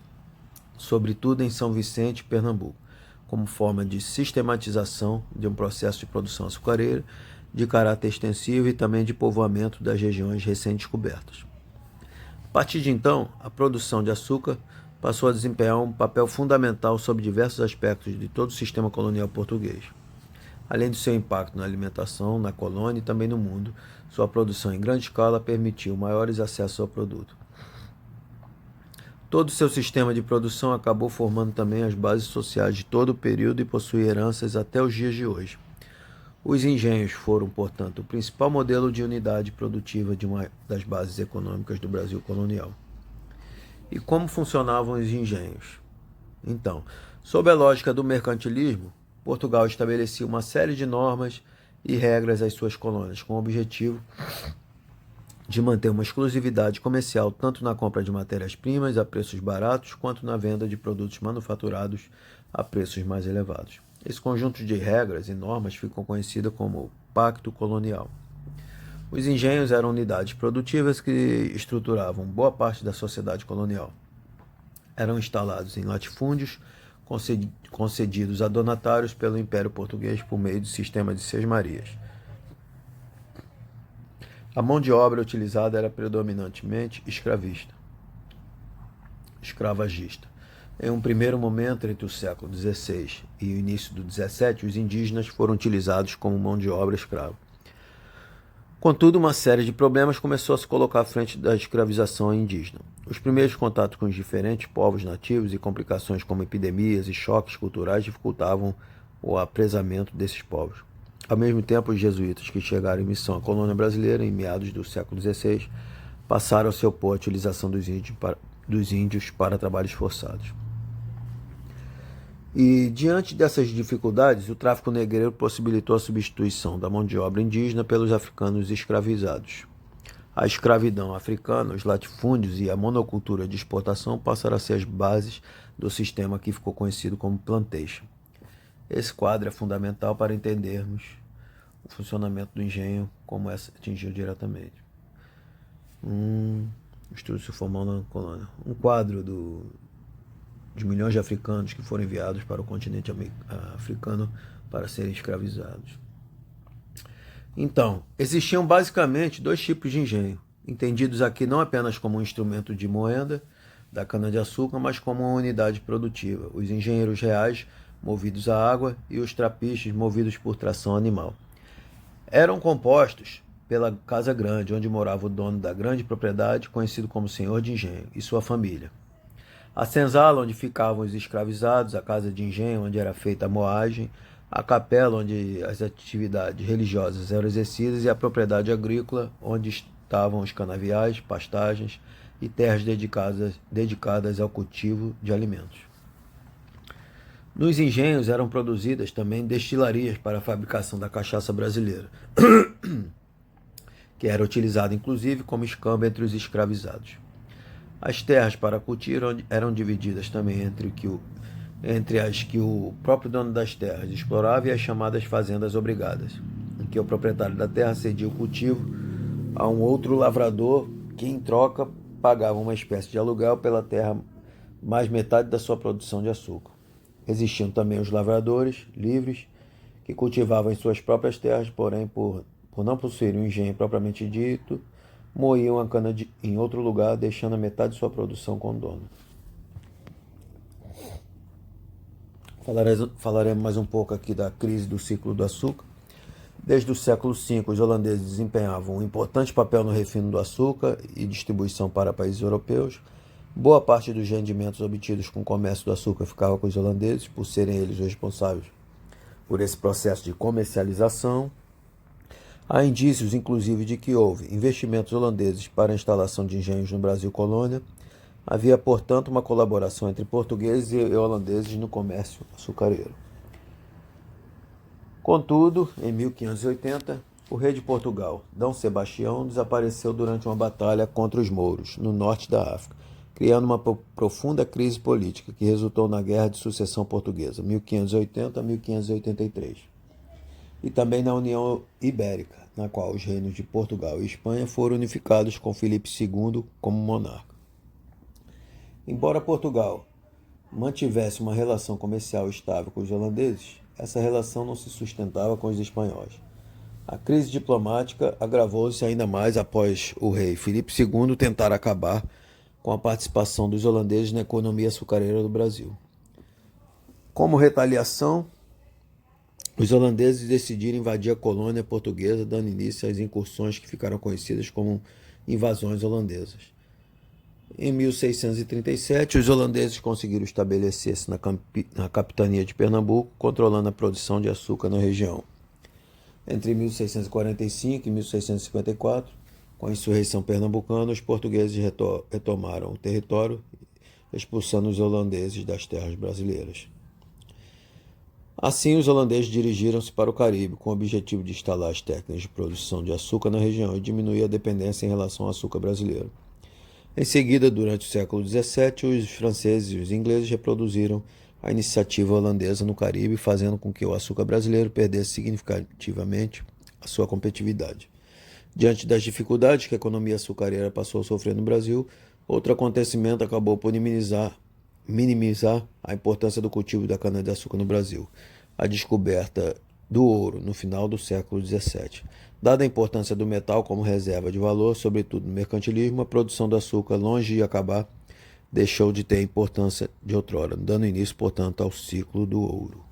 sobretudo em São Vicente, Pernambuco, como forma de sistematização de um processo de produção açucareira de caráter extensivo e também de povoamento das regiões recém-descobertas. A partir de então, a produção de açúcar passou a desempenhar um papel fundamental sobre diversos aspectos de todo o sistema colonial português. Além do seu impacto na alimentação, na colônia e também no mundo, sua produção em grande escala permitiu maiores acessos ao produto. Todo o seu sistema de produção acabou formando também as bases sociais de todo o período e possui heranças até os dias de hoje. Os engenhos foram, portanto, o principal modelo de unidade produtiva de uma das bases econômicas do Brasil colonial. E como funcionavam os engenhos? Então, sob a lógica do mercantilismo, Portugal estabelecia uma série de normas e regras às suas colônias, com o objetivo de manter uma exclusividade comercial tanto na compra de matérias-primas a preços baratos, quanto na venda de produtos manufaturados a preços mais elevados. Esse conjunto de regras e normas ficou conhecido como Pacto Colonial. Os engenhos eram unidades produtivas que estruturavam boa parte da sociedade colonial. Eram instalados em latifúndios concedidos a donatários pelo Império Português por meio do sistema de sesmarias. A mão de obra utilizada era predominantemente escravagista. Em um primeiro momento, entre o século XVI e o início do XVII, os indígenas foram utilizados como mão de obra escrava. Contudo, uma série de problemas começou a se colocar à frente da escravização indígena. Os primeiros contatos com os diferentes povos nativos e complicações como epidemias e choques culturais dificultavam o apresamento desses povos. Ao mesmo tempo, os jesuítas que chegaram em missão à colônia brasileira em meados do século XVI passaram a se opor à utilização dos índios para trabalhos forçados. E, diante dessas dificuldades, o tráfico negreiro possibilitou a substituição da mão de obra indígena pelos africanos escravizados. A escravidão africana, os latifúndios e a monocultura de exportação passaram a ser as bases do sistema que ficou conhecido como plantation. Esse quadro é fundamental para entendermos o funcionamento do engenho, como é atingido diretamente. O estudo se formou na colônia. Um quadro de milhões de africanos que foram enviados para o continente africano para serem escravizados. Então, existiam basicamente dois tipos de engenho, entendidos aqui não apenas como um instrumento de moenda da cana-de-açúcar, mas como uma unidade produtiva: os engenheiros reais, movidos a água, e os trapiches, movidos por tração animal. Eram compostos pela casa grande, onde morava o dono da grande propriedade, conhecido como senhor de engenho, e sua família. A senzala, onde ficavam os escravizados, a casa de engenho, onde era feita a moagem, a capela, onde as atividades religiosas eram exercidas, e a propriedade agrícola, onde estavam os canaviais, pastagens e terras dedicadas ao cultivo de alimentos. Nos engenhos eram produzidas também destilarias para a fabricação da cachaça brasileira, que era utilizada inclusive como escambo entre os escravizados. As terras para cultivo eram divididas também entre as que o próprio dono das terras explorava e as chamadas fazendas obrigadas, em que o proprietário da terra cedia o cultivo a um outro lavrador que, em troca, pagava uma espécie de aluguel pela terra mais metade da sua produção de açúcar. Existiam também os lavradores livres, que cultivavam em suas próprias terras, porém, por não possuírem um engenho propriamente dito, moíam a cana em outro lugar, deixando a metade de sua produção com o dono. Falaremos mais um pouco aqui da crise do ciclo do açúcar. Desde o século V, os holandeses desempenhavam um importante papel no refino do açúcar e distribuição para países europeus. Boa parte dos rendimentos obtidos com o comércio do açúcar ficava com os holandeses, por serem eles os responsáveis por esse processo de comercialização. Há indícios, inclusive, de que houve investimentos holandeses para a instalação de engenhos no Brasil colônia. Havia, portanto, uma colaboração entre portugueses e holandeses no comércio açucareiro. Contudo, em 1580, o rei de Portugal, D. Sebastião, desapareceu durante uma batalha contra os mouros, no norte da África, criando uma profunda crise política que resultou na Guerra de Sucessão Portuguesa, 1580 a 1583. E também na União Ibérica, na qual os reinos de Portugal e Espanha foram unificados com Filipe II como monarca. Embora Portugal mantivesse uma relação comercial estável com os holandeses, essa relação não se sustentava com os espanhóis. A crise diplomática agravou-se ainda mais após o rei Filipe II tentar acabar com a participação dos holandeses na economia açucareira do Brasil. Como retaliação, os holandeses decidiram invadir a colônia portuguesa, dando início às incursões que ficaram conhecidas como invasões holandesas. Em 1637, os holandeses conseguiram estabelecer-se na capitania de Pernambuco, controlando a produção de açúcar na região. Entre 1645 e 1654, com a insurreição pernambucana, os portugueses retomaram o território, expulsando os holandeses das terras brasileiras. Assim, os holandeses dirigiram-se para o Caribe com o objetivo de instalar as técnicas de produção de açúcar na região e diminuir a dependência em relação ao açúcar brasileiro. Em seguida, durante o século XVII, os franceses e os ingleses reproduziram a iniciativa holandesa no Caribe, fazendo com que o açúcar brasileiro perdesse significativamente a sua competitividade. Diante das dificuldades que a economia açucareira passou a sofrer no Brasil, outro acontecimento acabou por minimizar a importância do cultivo da cana-de-açúcar no Brasil: a descoberta do ouro no final do século XVII. Dada a importância do metal como reserva de valor, sobretudo no mercantilismo, a produção do açúcar, longe de acabar, deixou de ter a importância de outrora, dando início, portanto, ao ciclo do ouro.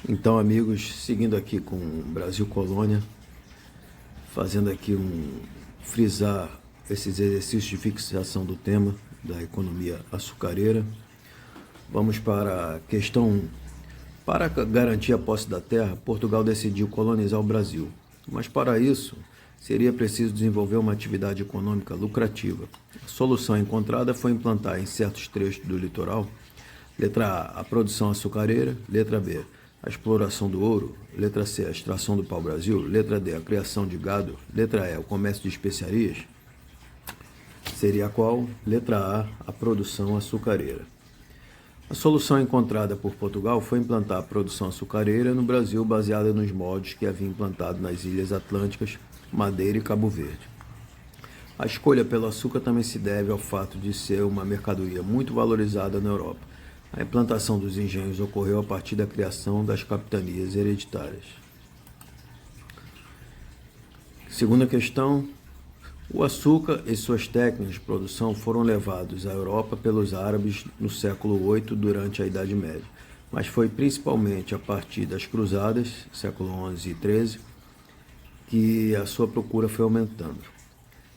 Então, amigos, seguindo aqui com o Brasil Colônia, fazendo aqui frisar esses exercícios de fixação do tema da economia açucareira. Vamos para a questão 1. Para garantir a posse da terra, Portugal decidiu colonizar o Brasil. Mas para isso, seria preciso desenvolver uma atividade econômica lucrativa. A solução encontrada foi implantar em certos trechos do litoral: letra A, a produção açucareira; letra B, a exploração do ouro; letra C, a extração do pau-brasil; letra D, a criação de gado; letra E, o comércio de especiarias. Seria qual? Letra A, a produção açucareira. A solução encontrada por Portugal foi implantar a produção açucareira no Brasil, baseada nos moldes que havia implantado nas Ilhas Atlânticas, Madeira e Cabo Verde. A escolha pelo açúcar também se deve ao fato de ser uma mercadoria muito valorizada na Europa. A implantação dos engenhos ocorreu a partir da criação das capitanias hereditárias. Segunda questão: o açúcar e suas técnicas de produção foram levados à Europa pelos árabes no século VIII, durante a Idade Média, mas foi principalmente a partir das Cruzadas, século XI e XIII, que a sua procura foi aumentando.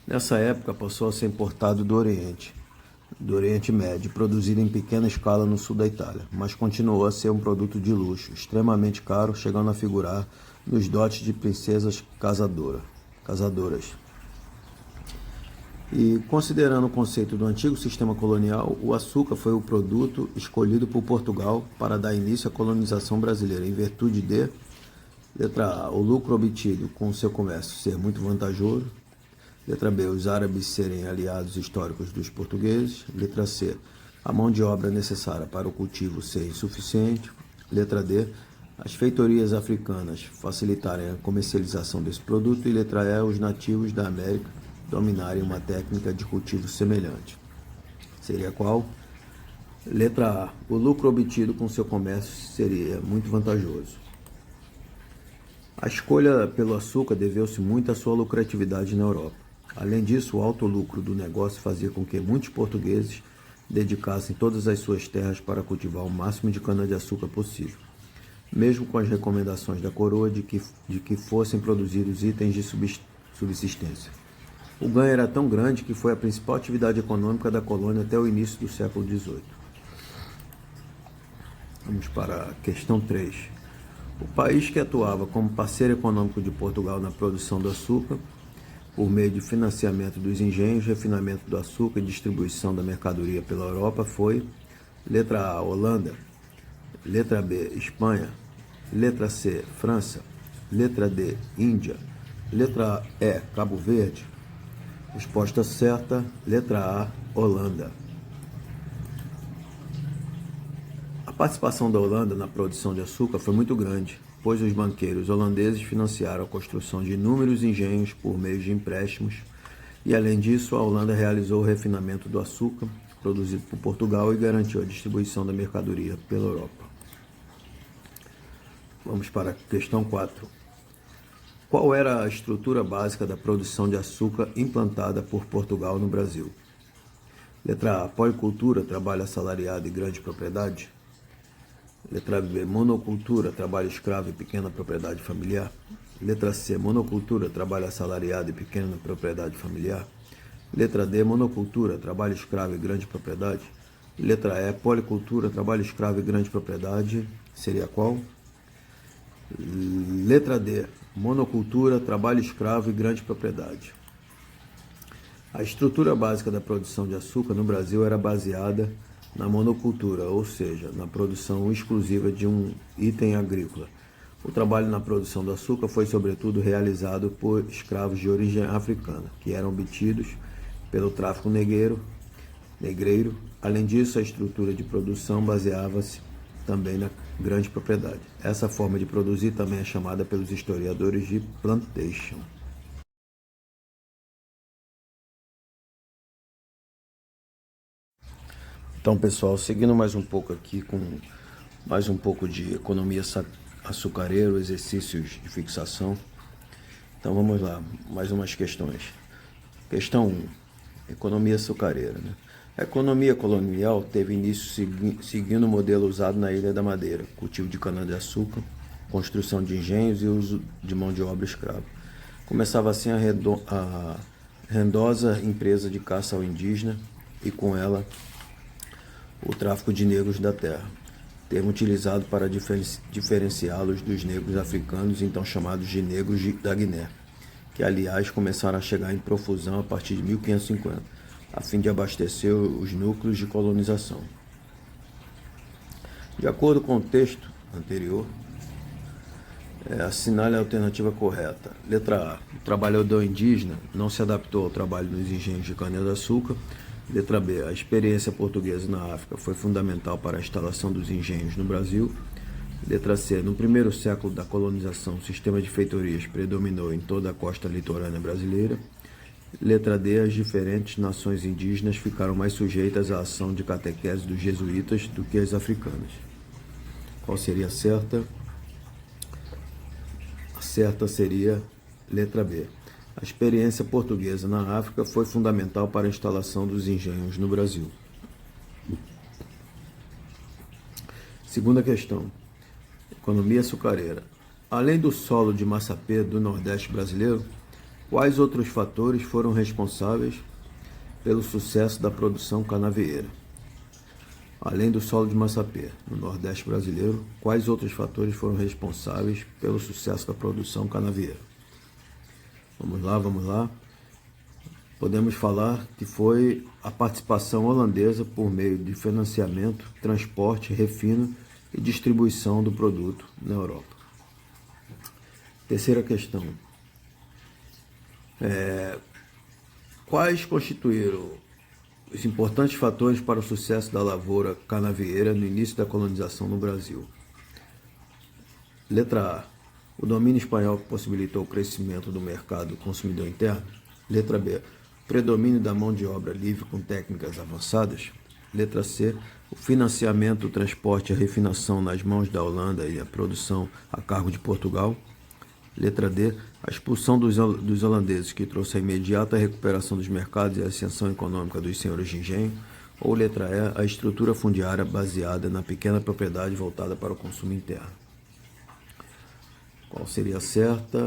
Nessa época passou a ser importado do Oriente Médio, produzido em pequena escala no sul da Itália, mas continuou a ser um produto de luxo, extremamente caro, chegando a figurar nos dotes de princesas casadoras. E, considerando o conceito do antigo sistema colonial, o açúcar foi o produto escolhido por Portugal para dar início à colonização brasileira, em virtude de: letra A, o lucro obtido com o seu comércio ser muito vantajoso; letra B, os árabes serem aliados históricos dos portugueses; letra C, a mão de obra necessária para o cultivo ser insuficiente; letra D, as feitorias africanas facilitarem a comercialização desse produto; e letra E, os nativos da América dominarem uma técnica de cultivo semelhante. Seria qual? Letra A, o lucro obtido com seu comércio seria muito vantajoso. A escolha pelo açúcar deveu-se muito à sua lucratividade na Europa. Além disso, o alto lucro do negócio fazia com que muitos portugueses dedicassem todas as suas terras para cultivar o máximo de cana-de-açúcar possível, mesmo com as recomendações da coroa de que fossem produzidos itens de subsistência. O ganho era tão grande que foi a principal atividade econômica da colônia até o início do século XVIII. Vamos para a questão 3. O país que atuava como parceiro econômico de Portugal na produção do açúcar, por meio de financiamento dos engenhos, refinamento do açúcar e distribuição da mercadoria pela Europa foi: letra A, Holanda, letra B, Espanha, letra C, França, letra D, Índia, letra E, Cabo Verde. Resposta certa, letra A, Holanda. A participação da Holanda na produção de açúcar foi muito grande, pois os banqueiros holandeses financiaram a construção de inúmeros engenhos por meio de empréstimos e, além disso, a Holanda realizou o refinamento do açúcar produzido por Portugal e garantiu a distribuição da mercadoria pela Europa. Vamos para a questão 4. Qual era a estrutura básica da produção de açúcar implantada por Portugal no Brasil? Letra A, policultura, trabalho assalariado e grande propriedade. Letra B, monocultura, trabalho escravo e pequena propriedade familiar. Letra C, monocultura, trabalho assalariado e pequena propriedade familiar. Letra D, monocultura, trabalho escravo e grande propriedade. Letra E, policultura, trabalho escravo e grande propriedade. Seria qual? Letra D, monocultura, trabalho escravo e grande propriedade. A estrutura básica da produção de açúcar no Brasil era baseada na monocultura, ou seja, na produção exclusiva de um item agrícola. O trabalho na produção do açúcar foi sobretudo realizado por escravos de origem africana, que eram obtidos pelo tráfico negreiro. Além disso, a estrutura de produção baseava-se também na grande propriedade. Essa forma de produzir também é chamada pelos historiadores de plantation. Então, pessoal, seguindo mais um pouco aqui com mais um pouco de economia açucareira, exercícios de fixação. Então, vamos lá, mais umas questões. Questão 1, economia açucareira. A economia colonial teve início seguindo o modelo usado na Ilha da Madeira: cultivo de cana-de-açúcar, construção de engenhos e uso de mão de obra escrava. Começava assim a rendosa empresa de caça ao indígena e com ela o tráfico de negros da terra, termo utilizado para diferenciá-los dos negros africanos, então chamados de negros da Guiné, que aliás começaram a chegar em profusão a partir de 1550, a fim de abastecer os núcleos de colonização. De acordo com o texto anterior, assinale a alternativa correta. Letra A. O trabalhador indígena não se adaptou ao trabalho nos engenhos de cana-de-açúcar. Letra B. A experiência portuguesa na África foi fundamental para a instalação dos engenhos no Brasil. Letra C. No primeiro século da colonização, o sistema de feitorias predominou em toda a costa litorânea brasileira. Letra D. As diferentes nações indígenas ficaram mais sujeitas à ação de catequese dos jesuítas do que as africanas. Qual seria a certa? A certa seria letra B. A experiência portuguesa na África foi fundamental para a instalação dos engenhos no Brasil. Segunda questão. Economia açucareira. Além do solo de massapê do Nordeste brasileiro, quais outros fatores foram responsáveis pelo sucesso da produção canavieira? Além do solo de massapê no Nordeste brasileiro, quais outros fatores foram responsáveis pelo sucesso da produção canavieira? Vamos lá. Podemos falar que foi a participação holandesa por meio de financiamento, transporte, refino e distribuição do produto na Europa. Terceira questão. Quais constituíram os importantes fatores para o sucesso da lavoura canavieira no início da colonização no Brasil? Letra A. O domínio espanhol que possibilitou o crescimento do mercado consumidor interno. Letra B. O predomínio da mão de obra livre com técnicas avançadas. Letra C. O financiamento, o transporte e a refinação nas mãos da Holanda e a produção a cargo de Portugal. Letra D. A expulsão dos holandeses, que trouxe a imediata recuperação dos mercados e a ascensão econômica dos senhores de engenho. Ou letra E. A estrutura fundiária baseada na pequena propriedade voltada para o consumo interno. Qual seria a certa?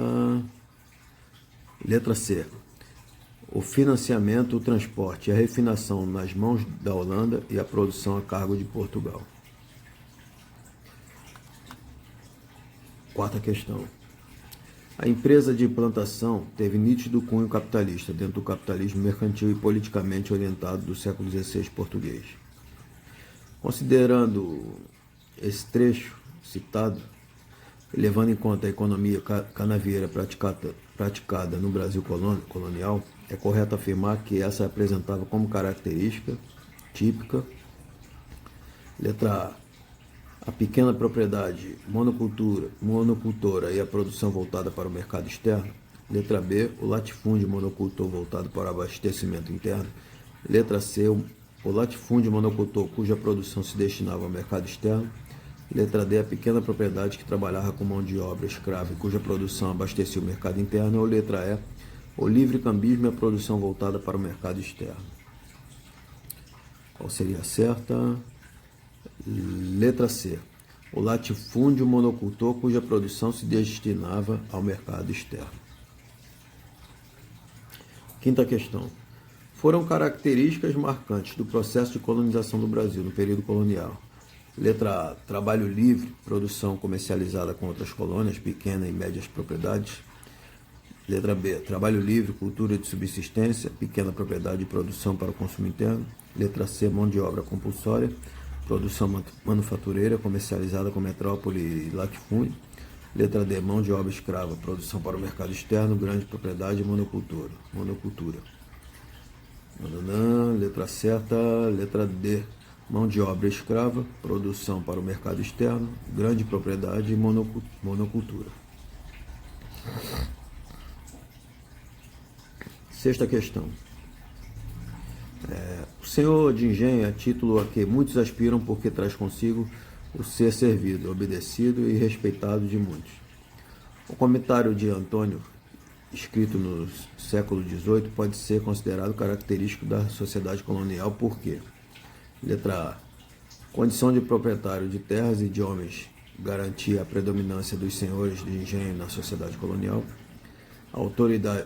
Letra C. O financiamento, o transporte e a refinação nas mãos da Holanda e a produção a cargo de Portugal. Quarta questão. A empresa de plantação teve nítido cunho capitalista dentro do capitalismo mercantil e politicamente orientado do século XVI português. Considerando esse trecho citado, levando em conta a economia canavieira praticada no Brasil colonial, é correto afirmar que essa apresentava como característica típica, letra A pequena propriedade, monocultora e a produção voltada para o mercado externo. Letra B, o latifúndio monocultor voltado para o abastecimento interno. Letra C, o latifúndio monocultor cuja produção se destinava ao mercado externo. Letra D, a pequena propriedade que trabalhava com mão de obra escrava e cuja produção abastecia o mercado interno. Ou letra E, o livre cambismo e a produção voltada para o mercado externo. Qual seria a certa? Letra C, o latifúndio monocultor cuja produção se destinava ao mercado externo. Quinta questão. Foram características marcantes do processo de colonização do Brasil no período colonial. Letra A, trabalho livre, produção comercializada com outras colônias, pequenas e médias propriedades. Letra B, trabalho livre, cultura de subsistência, pequena propriedade e produção para o consumo interno. Letra C, mão de obra compulsória, produção manufatureira comercializada com metrópole e latifúndio. Letra D, mão de obra escrava, produção para o mercado externo, grande propriedade e monocultura. Letra certa, letra D, mão de obra escrava, produção para o mercado externo, grande propriedade e monocultura. Sexta questão. O senhor de engenho é título a que muitos aspiram porque traz consigo o ser servido, obedecido e respeitado de muitos. O comentário de Antônio, escrito no século XVIII, pode ser considerado característico da sociedade colonial porque: letra A, condição de proprietário de terras e de homens garantia a predominância dos senhores de engenho na sociedade colonial.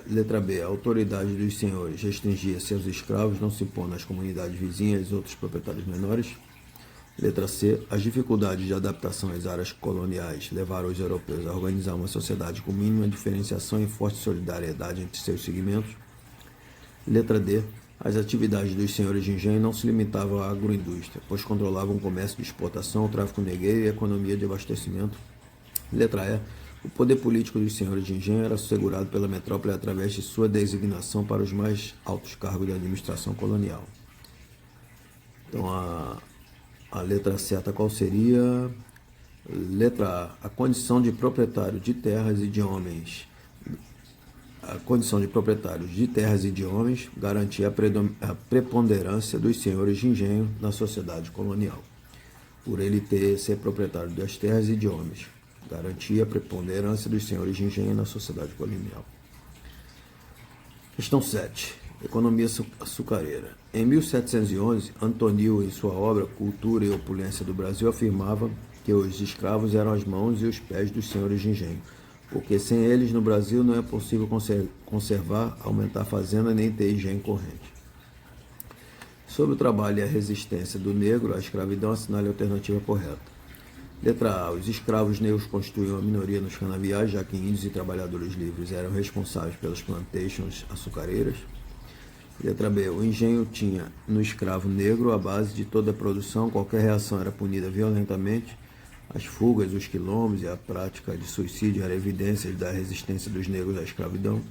Letra B, a autoridade dos senhores restringia seus escravos, não se impondo às comunidades vizinhas e outros proprietários menores. Letra C, as dificuldades de adaptação às áreas coloniais levaram os europeus a organizar uma sociedade com mínima diferenciação e forte solidariedade entre seus segmentos. Letra D, as atividades dos senhores de engenho não se limitavam à agroindústria, pois controlavam o comércio de exportação, o tráfico negreiro e a economia de abastecimento. Letra E, o poder político dos senhores de engenho era assegurado pela metrópole através de sua designação para os mais altos cargos da administração colonial. Então, a letra certa qual seria? Letra A, a condição de proprietário de terras e de homens. A condição de proprietários de terras e de homens garantia a preponderância dos senhores de engenho na sociedade colonial, por ele ser proprietário das terras e de homens. Garantia a preponderância dos senhores de engenho na sociedade colonial. Questão 7. Economia açucareira. Em 1711, Antonil, em sua obra Cultura e Opulência do Brasil, afirmava que os escravos eram as mãos e os pés dos senhores de engenho, porque sem eles no Brasil não é possível conservar, aumentar a fazenda nem ter engenho corrente. Sobre o trabalho e a resistência do negro, a escravidão assinale a alternativa correta. Letra A, os escravos negros constituíam a minoria nos canaviais, já que índios e trabalhadores livres eram responsáveis pelas plantations açucareiras. Letra B, o engenho tinha no escravo negro a base de toda a produção, qualquer reação era punida violentamente. As fugas, os quilombos e a prática de suicídio eram evidências da resistência dos negros à escravidão.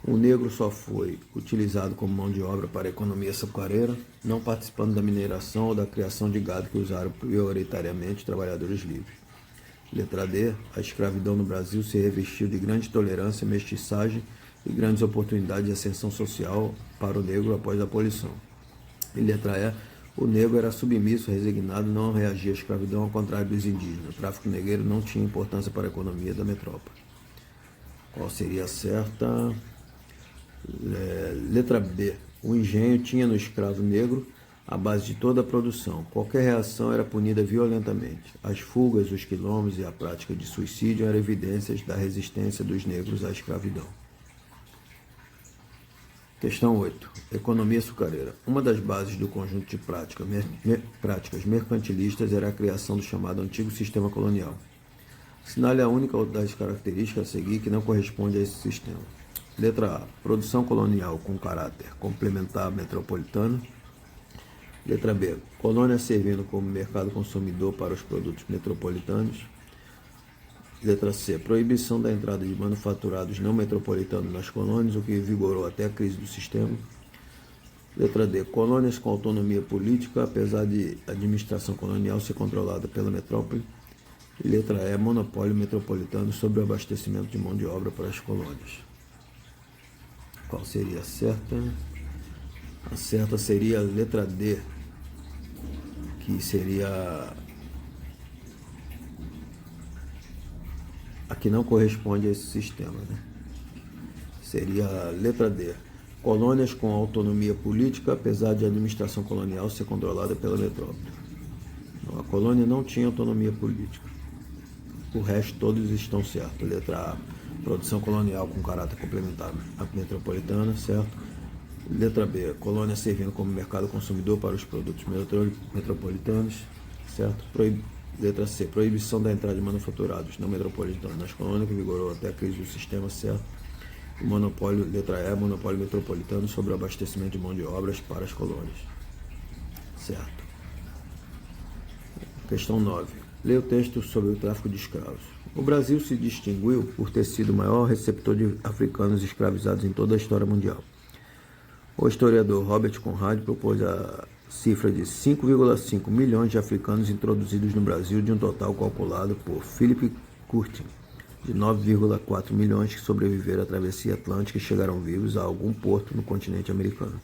O negro só foi utilizado como mão de obra para a economia açucareira, não participando da mineração ou da criação de gado que usaram prioritariamente trabalhadores livres. Letra D, a escravidão no Brasil se revestiu de grande tolerância, mestiçagem e grandes oportunidades de ascensão social para o negro após a abolição. E letra E, o negro era submisso, resignado, não reagia à escravidão, ao contrário dos indígenas. O tráfico negreiro não tinha importância para a economia da metrópole. Qual seria a certa? Letra B, o engenho tinha no escravo negro a base de toda a produção. Qualquer reação era punida violentamente. As fugas, os quilombos e a prática de suicídio eram evidências da resistência dos negros à escravidão. Questão 8. Economia açucareira. Uma das bases do conjunto de práticas mercantilistas era a criação do chamado antigo sistema colonial. Assinale a única das características a seguir que não corresponde a esse sistema. Letra A. Produção colonial com caráter complementar metropolitano. Letra B. Colônia servindo como mercado consumidor para os produtos metropolitanos. Letra C. Proibição da entrada de manufaturados não metropolitanos nas colônias, o que vigorou até a crise do sistema. Letra D. Colônias com autonomia política, apesar de a administração colonial ser controlada pela metrópole. E letra E. Monopólio metropolitano sobre o abastecimento de mão de obra para as colônias. Qual seria a certa? A certa seria a letra D, que seria a que não corresponde a esse sistema, né? Seria a letra D. Colônias com autonomia política, apesar de a administração colonial ser controlada pela metrópole. Não, a colônia não tinha autonomia política. O resto todos estão certos. Letra A. Produção colonial com caráter complementar metropolitana, certo? Letra B. Colônia servindo como mercado consumidor para os produtos metropolitanos, certo? Letra C. Proibição da entrada de manufaturados não metropolitanos nas colônias, que vigorou até a crise do sistema, certo? O monopólio, letra E. Monopólio metropolitano sobre o abastecimento de mão de obras para as colônias, certo? Questão 9. Leia o texto sobre o tráfico de escravos. O Brasil se distinguiu por ter sido o maior receptor de africanos escravizados em toda a história mundial. O historiador Robert Conrad propôs a cifra de 5,5 milhões de africanos introduzidos no Brasil, de um total calculado por Philip Curtin, de 9,4 milhões que sobreviveram à travessia atlântica e chegaram vivos a algum porto no continente americano.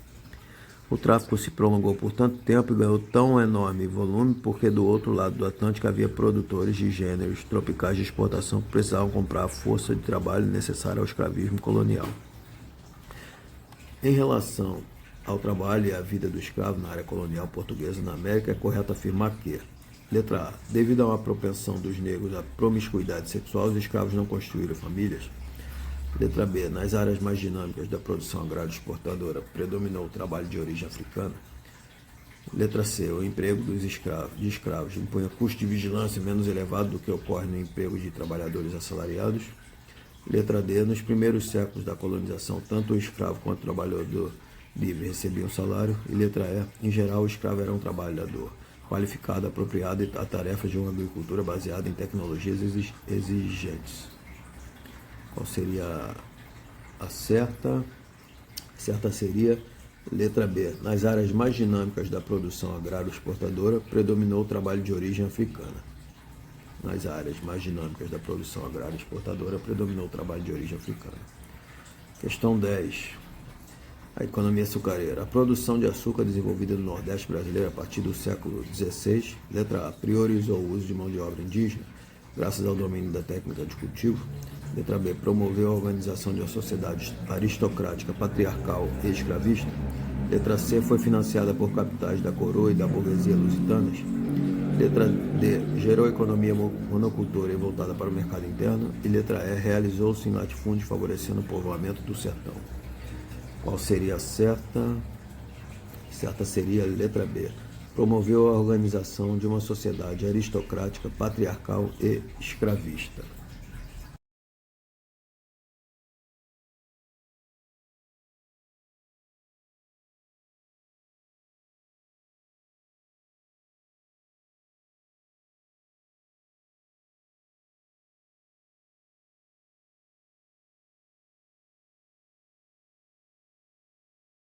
O tráfico se prolongou por tanto tempo e ganhou tão enorme volume porque do outro lado do Atlântico havia produtores de gêneros tropicais de exportação que precisavam comprar a força de trabalho necessária ao escravismo colonial. Em relação ao trabalho e à vida do escravo na área colonial portuguesa na América, é correto afirmar que: letra A. Devido a uma propensão dos negros à promiscuidade sexual, os escravos não construíram famílias. Letra B. Nas áreas mais dinâmicas da produção agrária exportadora, predominou o trabalho de origem africana. Letra C. O emprego de escravos impunha custo de vigilância menos elevado do que ocorre no emprego de trabalhadores assalariados. Letra D. Nos primeiros séculos da colonização, tanto o escravo quanto o trabalhador livre recebiam salário. E letra E. Em geral, o escravo era um trabalhador qualificado, apropriado a tarefas de uma agricultura baseada em tecnologias exigentes. Qual seria a certa? A certa seria letra B. Nas áreas mais dinâmicas da produção agrária exportadora, predominou o trabalho de origem africana. Nas áreas mais dinâmicas da produção agrária exportadora, predominou o trabalho de origem africana. Questão 10. A economia açucareira. A produção de açúcar desenvolvida no Nordeste brasileiro a partir do século XVI, letra A. Priorizou o uso de mão de obra indígena, graças ao domínio da técnica de cultivo. Letra B. Promoveu a organização de uma sociedade aristocrática, patriarcal e escravista. Letra C. Foi financiada por capitais da coroa e da burguesia lusitanas. Letra D. Gerou economia monocultora e voltada para o mercado interno. E letra E. Realizou-se em latifúndio, favorecendo o povoamento do sertão. Qual seria a certa? Certa seria a letra B. Promoveu a organização de uma sociedade aristocrática, patriarcal e escravista.